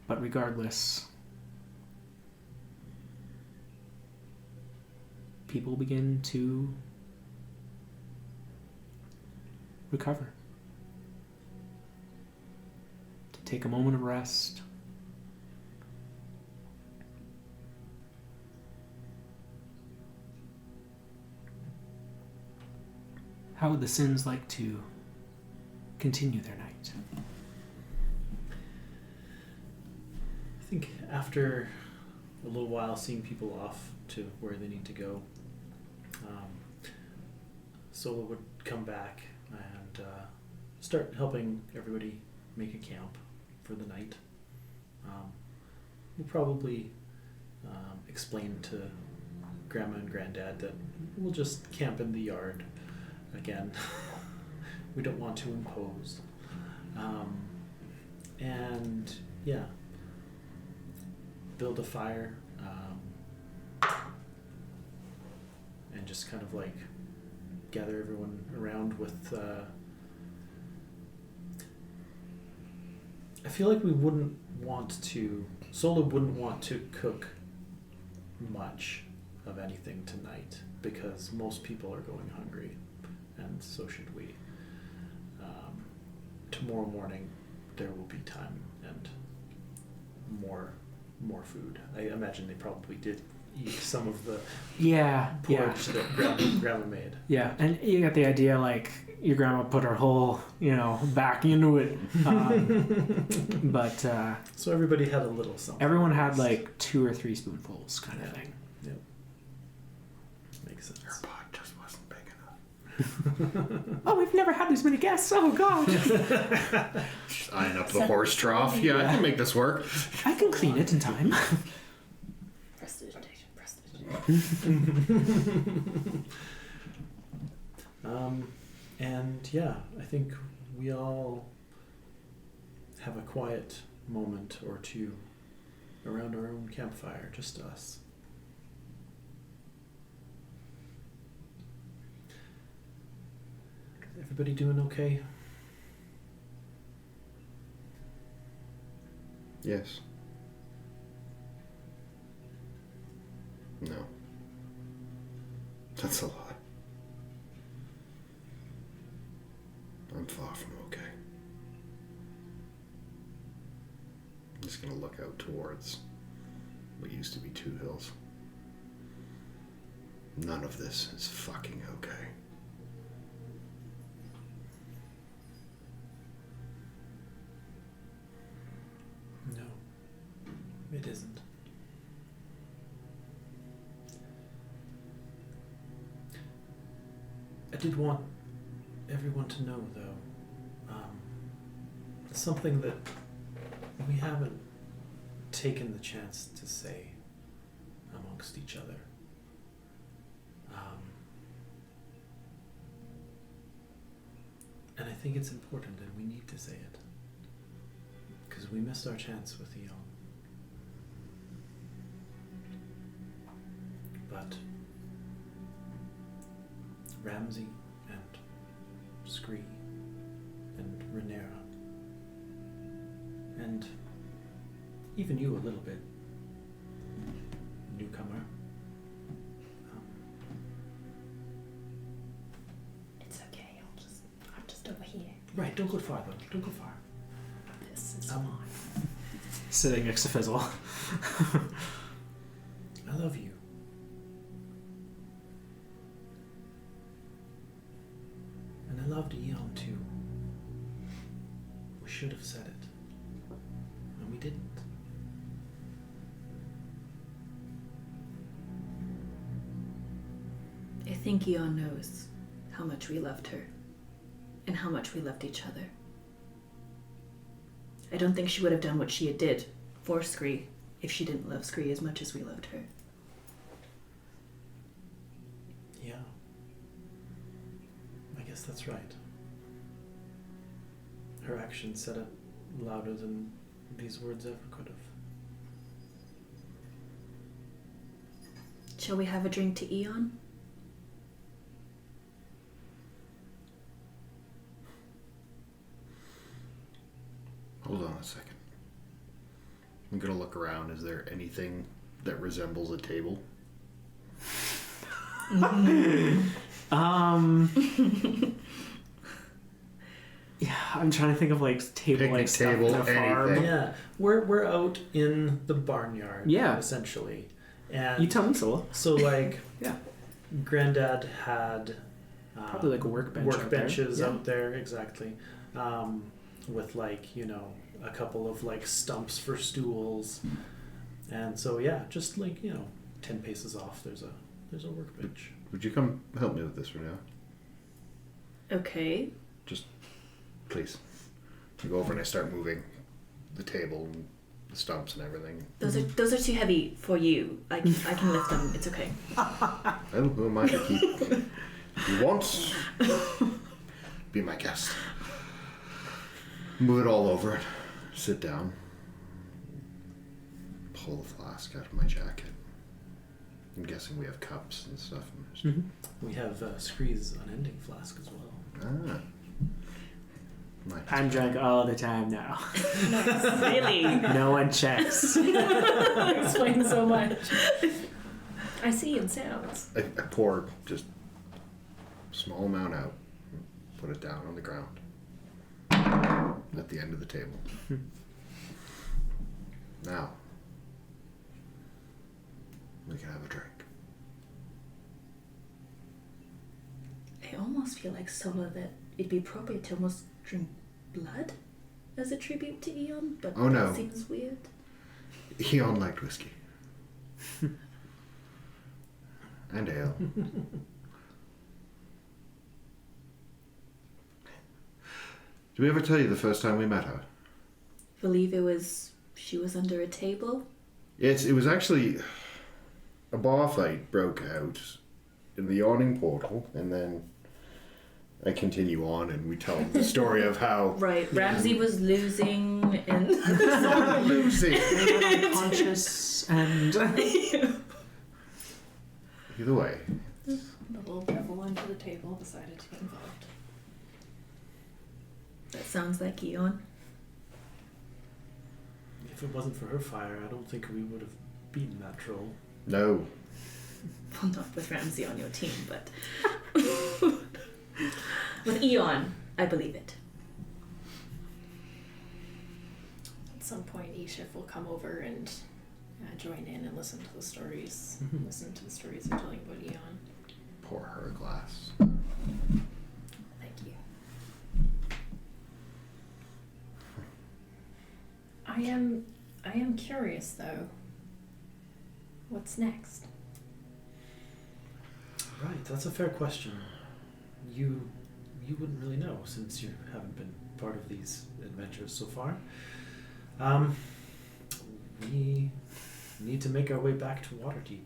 But regardless, people begin to recover. To take a moment of rest. How would the Sins like to continue their night? I think after a little while seeing people off to where they need to go, Solo would come back and start helping everybody make a camp for the night. We'll probably explain to Grandma and Granddad that we'll just camp in the yard again. We don't want to impose. And yeah, build a fire and just kind of like gather everyone around with I feel like Solo wouldn't want to cook much of anything tonight because most people are going hungry, and so should we. Tomorrow morning there will be time and more food. I imagine they probably did eat some of the porridge that grandma made. Yeah, and you got the idea, like, your grandma put her whole, back into it. But so everybody had a little something. Everyone had like 2 or 3 spoonfuls kind of thing. Yep. Makes sense. Her pot just wasn't big enough. Oh, we've never had this many guests. Oh, God. Just eyeing up the horse trough. Yeah, I can make this work. I can clean it in time. Prestidigitation. And yeah, I think we all have a quiet moment or two around our own campfire, just us. Everybody doing okay? Yes. No. That's a lie. I'm far from okay. I'm just gonna look out towards what used to be Two Hills. None of this is fucking okay. No, it isn't. I did want everyone to know, though, something that we haven't taken the chance to say amongst each other. And I think it's important and we need to say it. Because we missed our chance with Eon. But Ramsey and Scree even you a little bit, newcomer. It's okay. I'm just over here. Right, don't go far though. Don't go far. This is fine. Sitting next to Fizzle. I love you. And I loved Eon too. We should have said it. And we didn't. I think Eon knows how much we loved her and how much we loved each other. I don't think she would have done what she did for Scree if she didn't love Scree as much as we loved her. Yeah. I guess that's right. Her actions said it louder than these words ever could have. Shall we have a drink to Eon? Hold on a second. I'm gonna look around. Is there anything that resembles a table? Yeah, I'm trying to think of like table Picnic like stuff table, in a farm. anything. Yeah, we're out in the barnyard. Yeah. Essentially, and You tell me, Sola. so like, Yeah. Granddad had Probably like a workbench out there. workbenches Yeah. out there, exactly, with like a couple of like stumps for stools, and so yeah, just like 10 paces off, there's a workbench. Would you come help me with this for now? Okay. Please. I go over and I start moving the table and the stumps and everything. Those are too heavy for you. I can lift them. It's okay. Oh, who am I to keep? You want? Be my guest. Move it all over. Sit down. Pull the flask out of my jacket. I'm guessing we have cups and stuff. Mm-hmm. We have Scree's unending flask as well. Ah. Might I'm drunk all the time now. Really? No one checks. Explains so much. I see and sounds. I pour just a small amount out. Put it down on the ground. At the end of the table. Now, we can have a drink. I almost feel like Sola that it'd be appropriate to almost drink blood as a tribute to Eon, but Oh, no. that seems weird. Eon liked whiskey. And ale. Did we ever tell you the first time we met her? Believe she was under a table. It was actually a bar fight broke out in the yawning portal, and then I continue on and we tell the story of how Right. Ramsey was losing and losing. Unconscious and Either way, The little devil under the table decided to get involved. that sounds like Eon. If it wasn't for her fire, I don't think we would have beaten that troll. no. Well, not with Ramsey on your team, but with Eon, I believe it. At some point, Eashiff will come over and join in and listen to the stories. Listen to the stories they're telling about Eon. Pour her a glass. Thank you. I am curious though. What's next? Right, that's a fair question. You wouldn't really know since you haven't been part of these adventures so far. We need to make our way back to Waterdeep.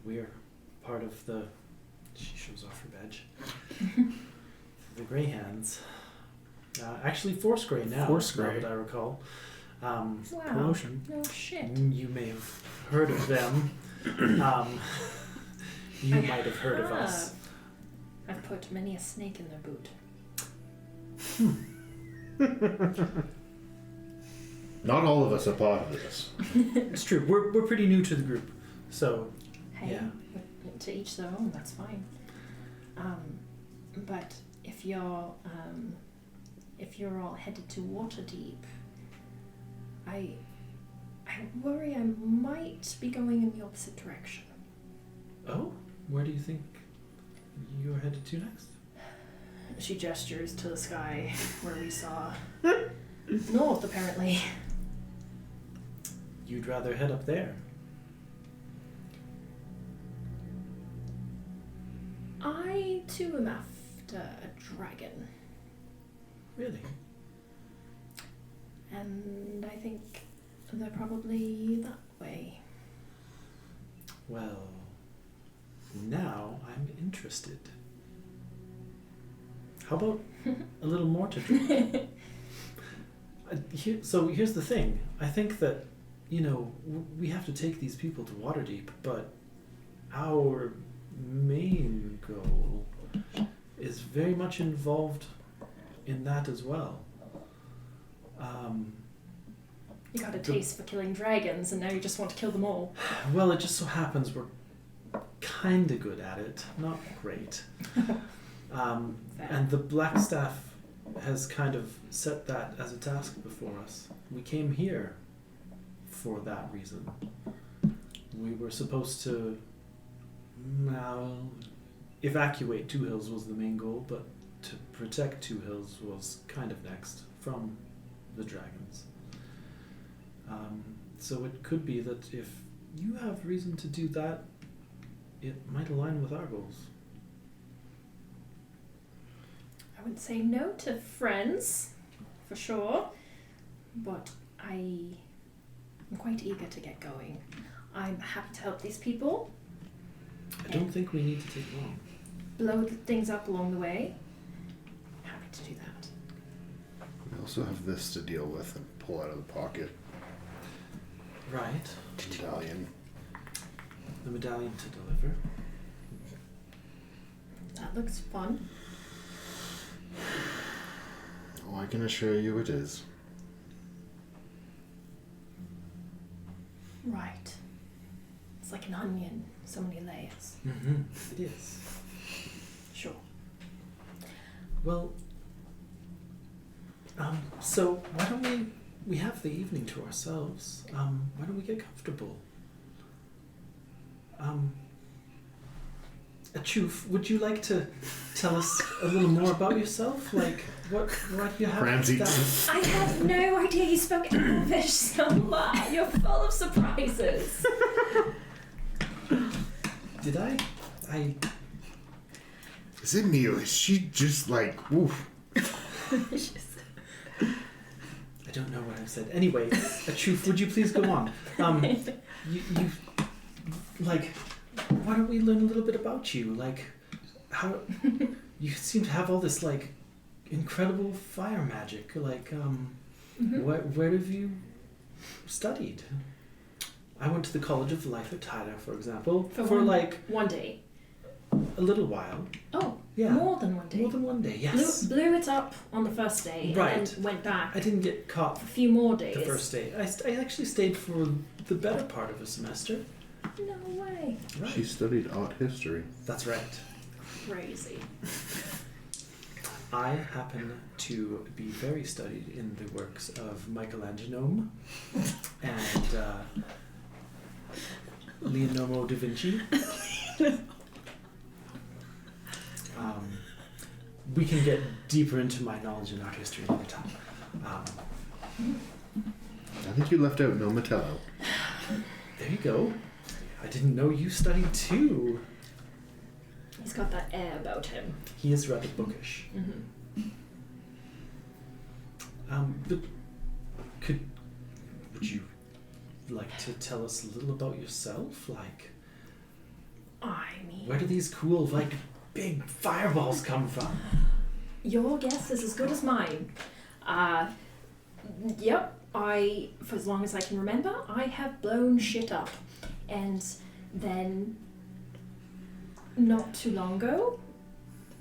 We're part of the... She shows off her badge. The Grey Hands. Actually, Force Grey now. Force Grey. Now that I recall. Wow. promotion. No shit. You may have heard of them. You might have heard of us. I've put many a snake in their boot. Not all of us are part of this. It's true. We're pretty new to the group, so Hey, yeah. to each their own. That's fine. But if you're all headed to Waterdeep, I worry I might be going in the opposite direction. Oh, where do you think you're headed to next? She gestures to the sky where we saw north, apparently. You'd rather head up there. I too am after a dragon, Really? and I think they're probably that way. Well, now I'm interested. How about a little more to drink? So here's the thing. I think that, we have to take these people to Waterdeep, but our main goal is very much involved in that as well. You got a taste for killing dragons, and now you just want to kill them all. Well, it just so happens we're kind of good at it. Not great. And the Blackstaff has kind of set that as a task before us. We came here for that reason. We were supposed to evacuate Two Hills was the main goal, but to protect Two Hills was kind of next from the dragons. So it could be that if you have reason to do that, it might align with our goals. I wouldn't say no to friends, for sure, but I'm quite eager to get going. I'm happy to help these people. I don't think we need to take long. Blow things up along the way. Happy to do that. We also have this to deal with and pull out of the pocket. Right. Medallion. The medallion to deliver. That looks fun. Oh, I can assure you it is. Right. It's like an onion, so many layers. Mm-hmm. It is. Sure. Well, so why don't we have the evening to ourselves? Why don't we get comfortable? Achoof, would you like to tell us a little more about yourself? Like, what you have Ramsey. done? I had no idea you spoke Elvish so much. You're full of surprises. Did I? Is it me or is she just like, oof? I don't know what I've said. Anyway, Achoof, would you please go on? You like, why don't we learn a little bit about you? Like, how you seem to have all this like incredible fire magic. Like, where have you studied? I went to the College of Life at Tyler, for example, for like one day. a little while. Oh, Yeah, more than one day. more than one day. Yes, Blew it up on the first day, Right. and then went back I didn't get caught for a few more days. the first day. I actually stayed for the better part of a semester. No way. Right. She studied art history. That's right. Crazy. I happen to be very studied in the works of Michelangelo and Leonardo da Vinci. We can get deeper into my knowledge in art history another time. I think you left out No Metello. There you go. I didn't know you studied too. He's got that air about him. He is rather bookish. Mm-hmm. But would you like to tell us a little about yourself? Like, I mean, where do these cool, like, big fireballs come from? your guess is as good as mine. Yep, for as long as I can remember, I have blown shit up. And then, not too long ago,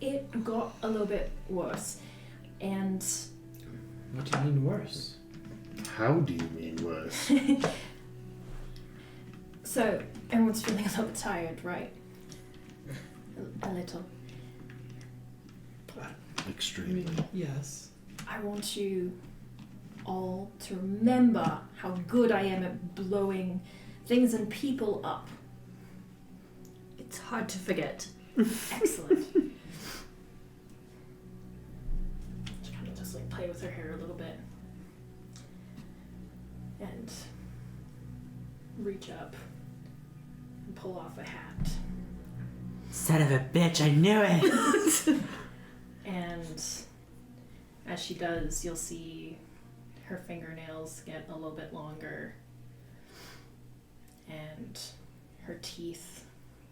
it got a little bit worse. And What do you mean worse? How do you mean worse? So, everyone's feeling a little bit tired, right? A little. Extremely. Yes. I want you all to remember how good I am at blowing things and people up. It's hard to forget. Excellent. She kind of just like play with her hair a little bit. And reach up and pull off a hat. Son of a bitch, I knew it! And as she does, you'll see her fingernails get a little bit longer and her teeth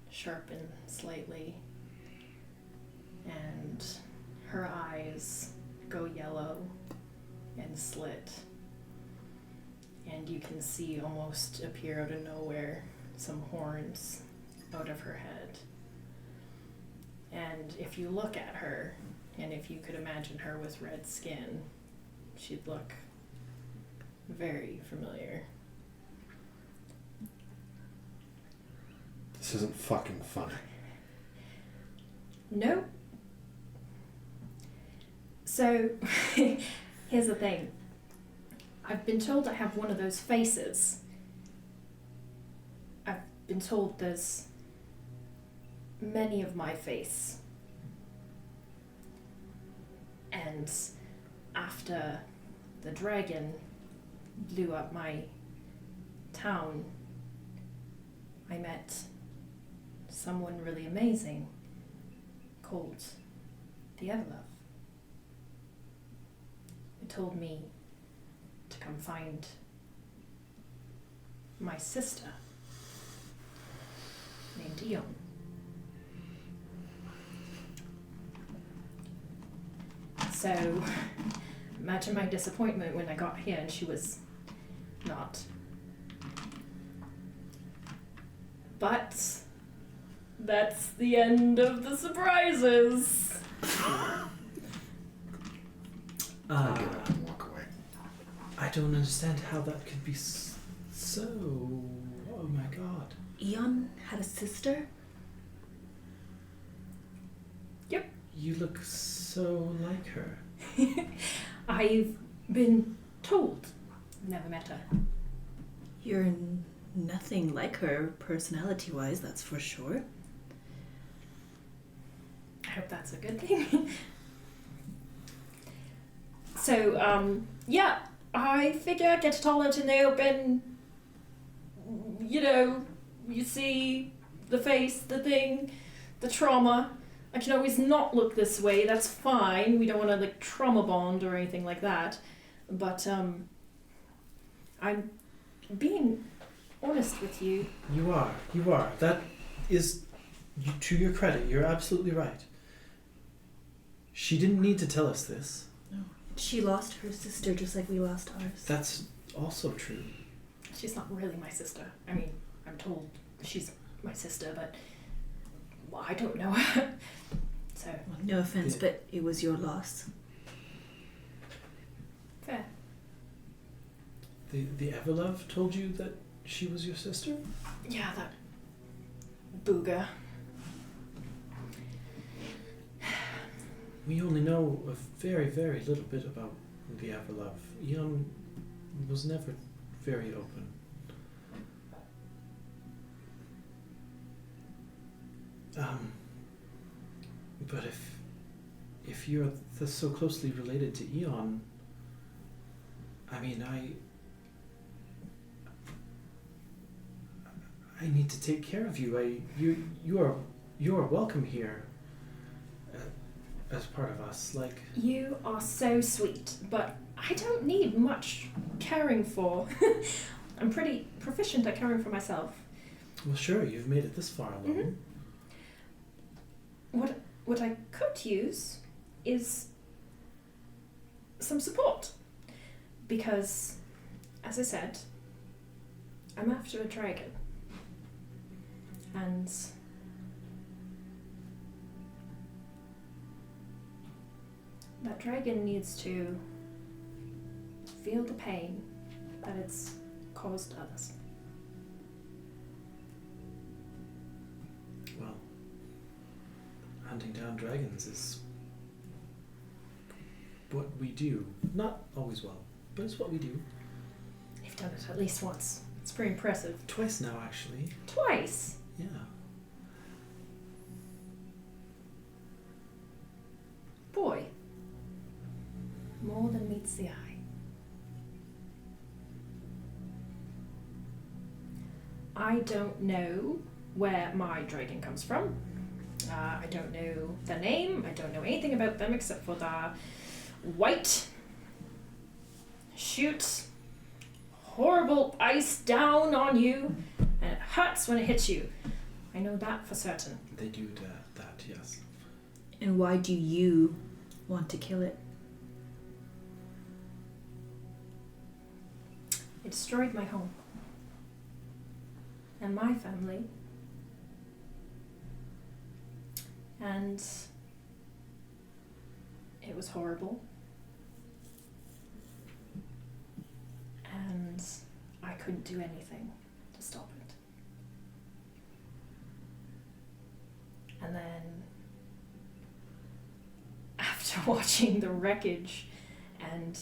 sharpen slightly and her eyes go yellow and slit, and you can see almost appear out of nowhere some horns out of her head. And if you look at her, and if you could imagine her with red skin, she'd look very familiar. This isn't fucking funny. No. So, here's the thing. I've been told I have one of those faces. I've been told there's many of my face. And after the dragon blew up my town, I met someone really amazing called the Everlove. It told me to come find my sister named Eon. So imagine my disappointment when I got here and she was not. But that's the end of the surprises. I get up and walk away. I don't understand how that could be so. Oh my god. Eon had a sister? You look so like her. I've been told. Never met her. You're nothing like her personality-wise, that's for sure. I hope that's a good thing. So, yeah, I figure I'd get it all out in the open. You know, you see the face, the thing, the trauma. I can always not look this way, that's fine. We don't want to, like, trauma bond or anything like that. But, I'm being honest with you. You are. That is, to your credit, you're absolutely right. She didn't need to tell us this. No. She lost her sister just like we lost ours. That's also true. She's not really my sister. I mean, I'm told she's my sister, but well, I don't know her. So, Well, no offense, but it was your loss. fair. The Everlove told you that she was your sister? Yeah, that booger. We only know a very, very little bit about the Everlove. Eon was never very open. But if you're so closely related to Eon, I mean, I need to take care of you. You are welcome here as part of us. Like, You are so sweet, but I don't need much caring for. I'm pretty proficient at caring for myself. well, sure, you've made it this far alone. What I could use is some support. Because, as I said, I'm after a dragon. And that dragon needs to feel the pain that it's caused others. Well, hunting down dragons is what we do. Not always well, but it's what we do. You've done it at least once. It's pretty impressive. Twice now, actually. Twice? Yeah. Boy. More than meets the eye. I don't know where my dragon comes from. I don't know their name. I don't know anything about them except for the white shoots horrible ice down on you, and it hurts when it hits you. I know that for certain. They do that, yes. And why do you want to kill it? It destroyed my home. And my family. And it was horrible. And I couldn't do anything to stop it. And then, after watching the wreckage and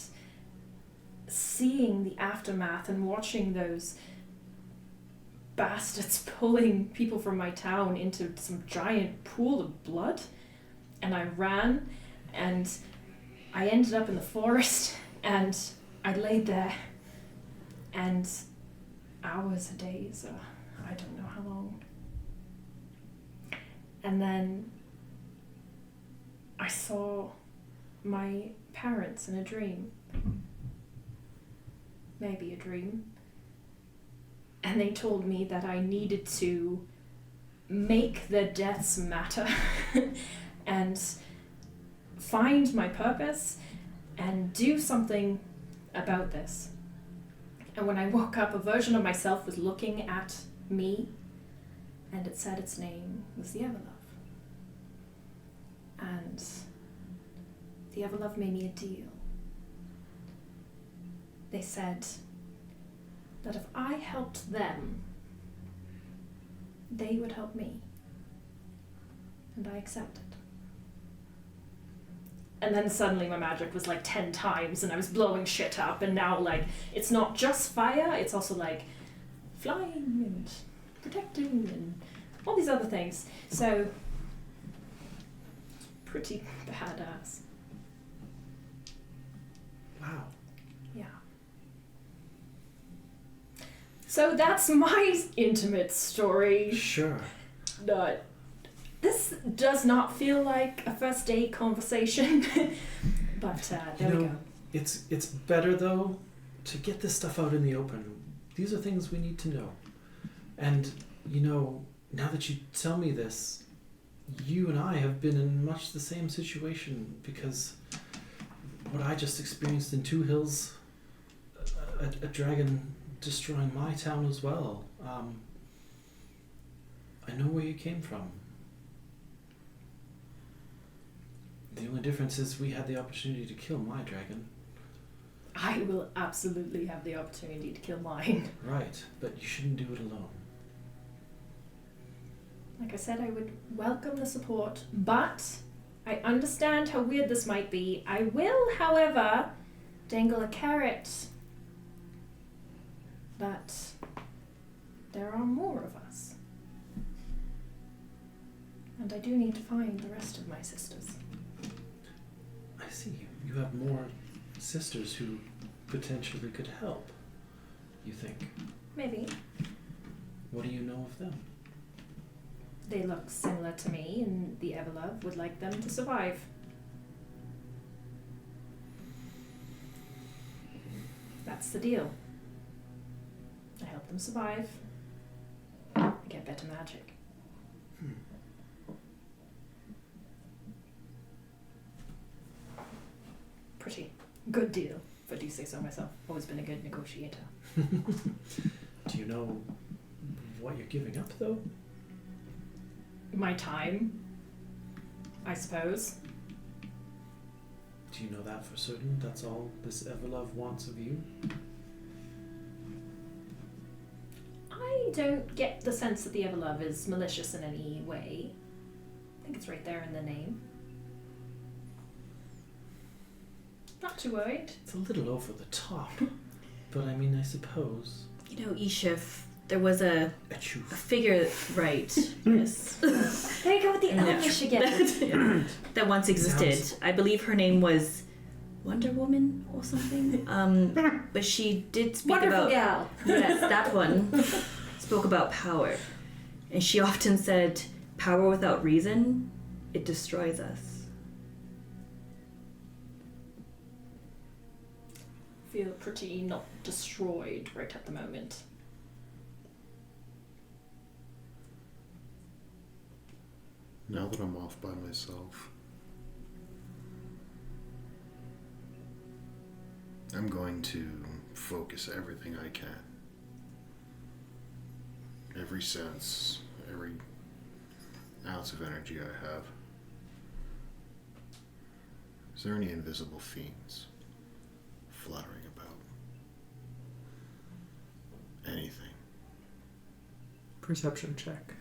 seeing the aftermath and watching those bastards pulling people from my town into some giant pool of blood, and I ran, and I ended up in the forest, and I laid there, and hours or days, or I don't know how long, and then I saw my parents in a dream. Maybe a dream. And they told me that I needed to make their deaths matter and find my purpose and do something about this. And when I woke up, a version of myself was looking at me, and it said its name was the Everlove. And the Everlove made me a deal. They said that if I helped them, they would help me. And I accepted. And then suddenly my magic was like 10 times and I was blowing shit up, and now like it's not just fire, it's also like flying and protecting and all these other things. So it's pretty badass. Wow. Yeah. So that's my intimate story. Sure. This does not feel like a first date conversation, but there we go. It's better though to get this stuff out in the open. These are things we need to know. And now that you tell me this, you and I have been in much the same situation, because what I just experienced in Two Hills, a dragon destroying my town as well. I know where you came from. The only difference is we had the opportunity to kill my dragon. I will absolutely have the opportunity to kill mine. Right, but you shouldn't do it alone. Like I said, I would welcome the support, but I understand how weird this might be. I will, however, dangle a carrot that there are more of us. And I do need to find the rest of my sisters. I see. You have more sisters who potentially could help, you think. Maybe. What do you know of them? They look similar to me, and the Everlove would like them to survive. That's the deal. I help them survive. I get better magic. Pretty good deal, if I do say so myself. Always been a good negotiator. Do you know what you're giving up, though? My time, I suppose. Do you know that for certain? That's all this Everlove wants of you? I don't get the sense that the Everlove is malicious in any way. I think it's right there in the name. Not too worried. It's a little over the top, but I mean, I suppose. You know, Eashiff, there was a Achoo. figure, right, yes, There you go with the Elvish again. that once existed. I believe her name was Wonder Woman or something. But she did speak Wonderful about... gal. Yes, that one. Spoke about power. And she often said, power without reason, it destroys us. Feel pretty not destroyed right at the moment. Now that I'm off by myself, I'm going to focus everything I can. Every sense, every ounce of energy I have. Is there any invisible fiends fluttering about? Anything? Perception check.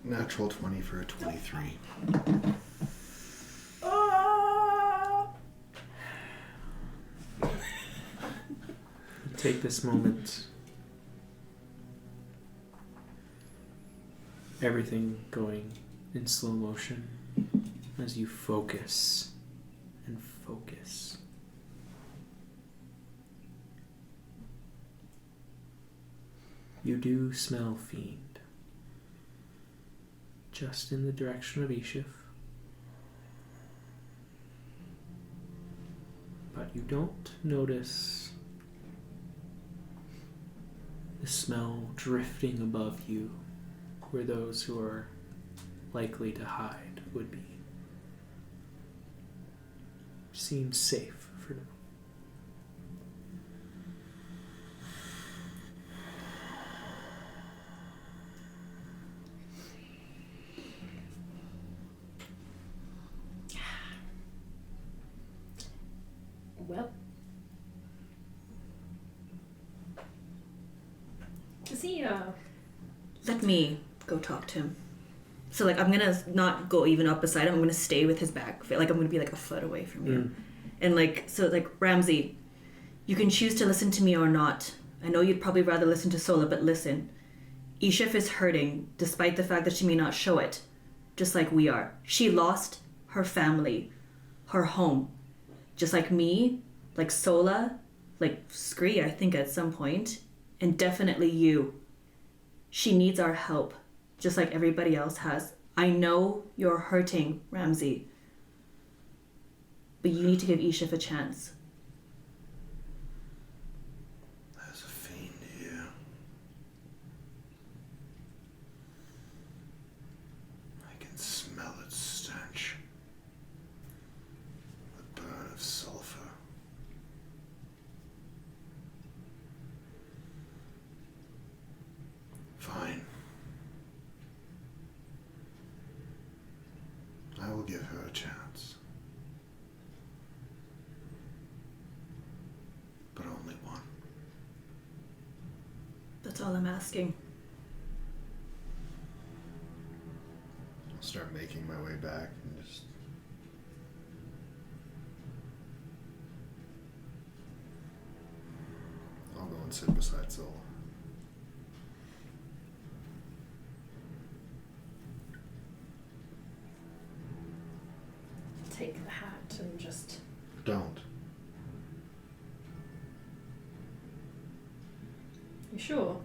Natural 20 for a 23. Take this moment. Everything going in slow motion as you focus and focus. You do smell fiend. Just in the direction of Eashiff. But you don't notice the smell drifting above you where those who are likely to hide would be. Seems safe for now. Well. Is he, Let me go talk to him. So, like, I'm gonna not go even up beside him. I'm gonna stay with his back. Like, I'm gonna be, like, a foot away from you. And, like, so, like, Ramsey, you can choose to listen to me or not. I know you'd probably rather listen to Sola, but listen. Eashiff is hurting, despite the fact that she may not show it. Just like we are. She lost her family, her home. Just like me, like Sola, like Scree, I think, at some point. And definitely you. She needs our help, just like everybody else has. I know you're hurting, Ramsey. But you need to give Eashiff a chance. There's a fiend here. I can smell its stench. The burn of sulfur. Fine. I will give her a chance. But only one. That's all I'm asking. I'll start making my way back and just... I'll go and sit beside Zola. take the hat and just... Don't. You sure?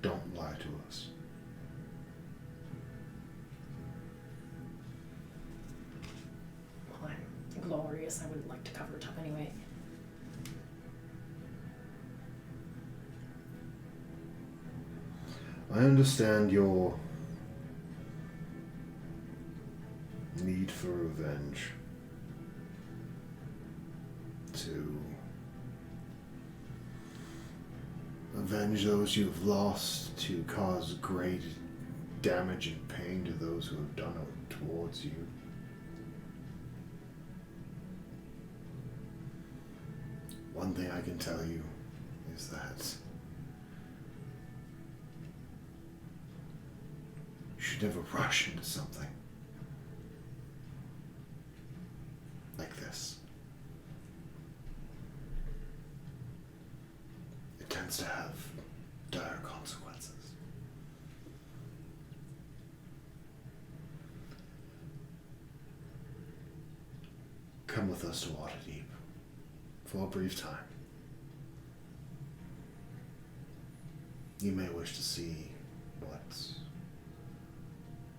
Don't lie to us. Well, I'm glorious. I wouldn't like to cover it up anyway. I understand your need for revenge. To avenge those you've lost, to cause great damage and pain to those who have done it towards you. One thing I can tell you is that you should never rush into something like this. It tends to have dire consequences. Come with us to Waterdeep for a brief time. You may wish to see what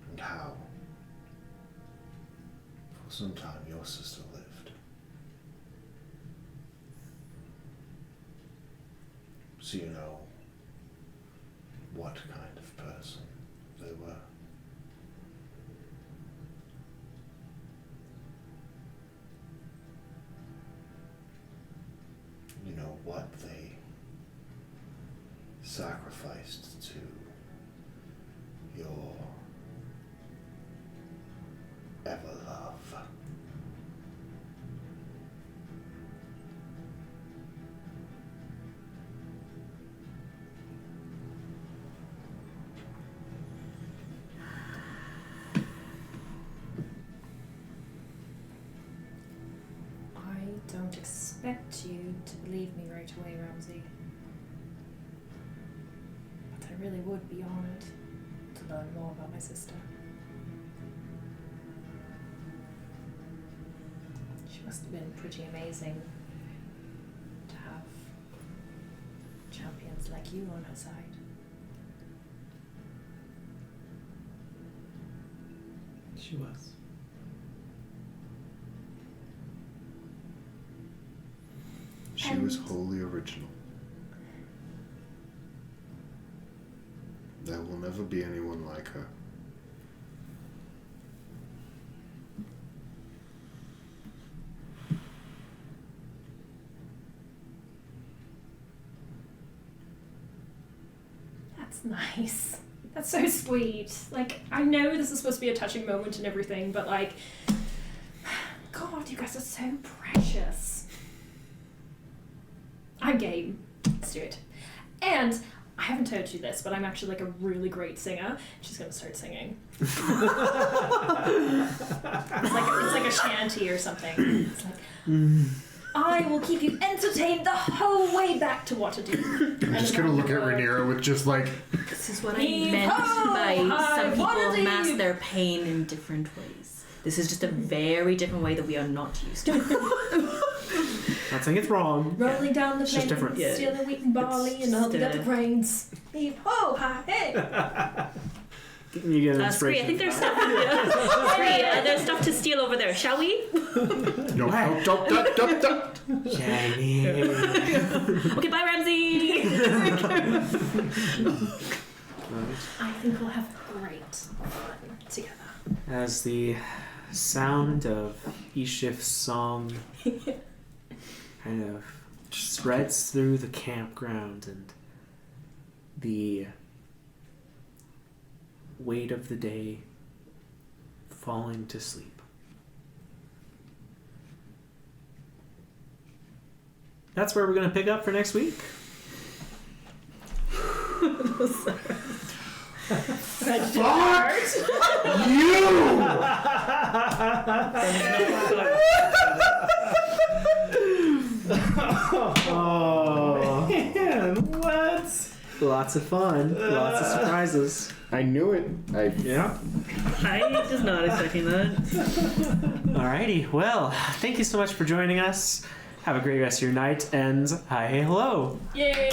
and how for some time your sister lived. So you know what kind of person they were. You know what they sacrificed to your ever love. I don't expect you to believe me right away, Ramsay. But I really would be honored to learn more about my sister. She must have been pretty amazing to have champions like you on her side. She was. She was wholly original. There will never be anyone like her. That's nice. That's so sweet. Like, I know this is supposed to be a touching moment and everything, but like, God, you guys are so precious. I'm game. Let's do it. And I haven't told you this, but I'm actually like a really great singer. She's gonna start singing. It's like a shanty or something. It's like, I will keep you entertained the whole way back to Waterdeep. I'm just gonna look at Rhaenyra with just like... This is what I meant by some people mask their pain in different ways. This is just a very different way that we are not used to. Not saying it's wrong. Rolling down the It's just plain, different. Yeah. stealing wheat and barley, and holding up the grains. Heave ho, ha, hey! You get Scree, inspiration. I think there's stuff. There's stuff to steal over there. Shall we? No. Jamie. Okay, bye, Ramsay. I think we'll have great fun together. As the sound of Eashiff's song kind of spreads through the campground and the weight of the day falling to sleep. That's where we're going to pick up for next week. Fuck you! Oh, Man, what? lots of fun, lots of surprises. I knew it. Yeah. I was not expecting that. Alrighty, well, thank you so much for joining us. Have a great rest of your night, and hi, hello. Yay!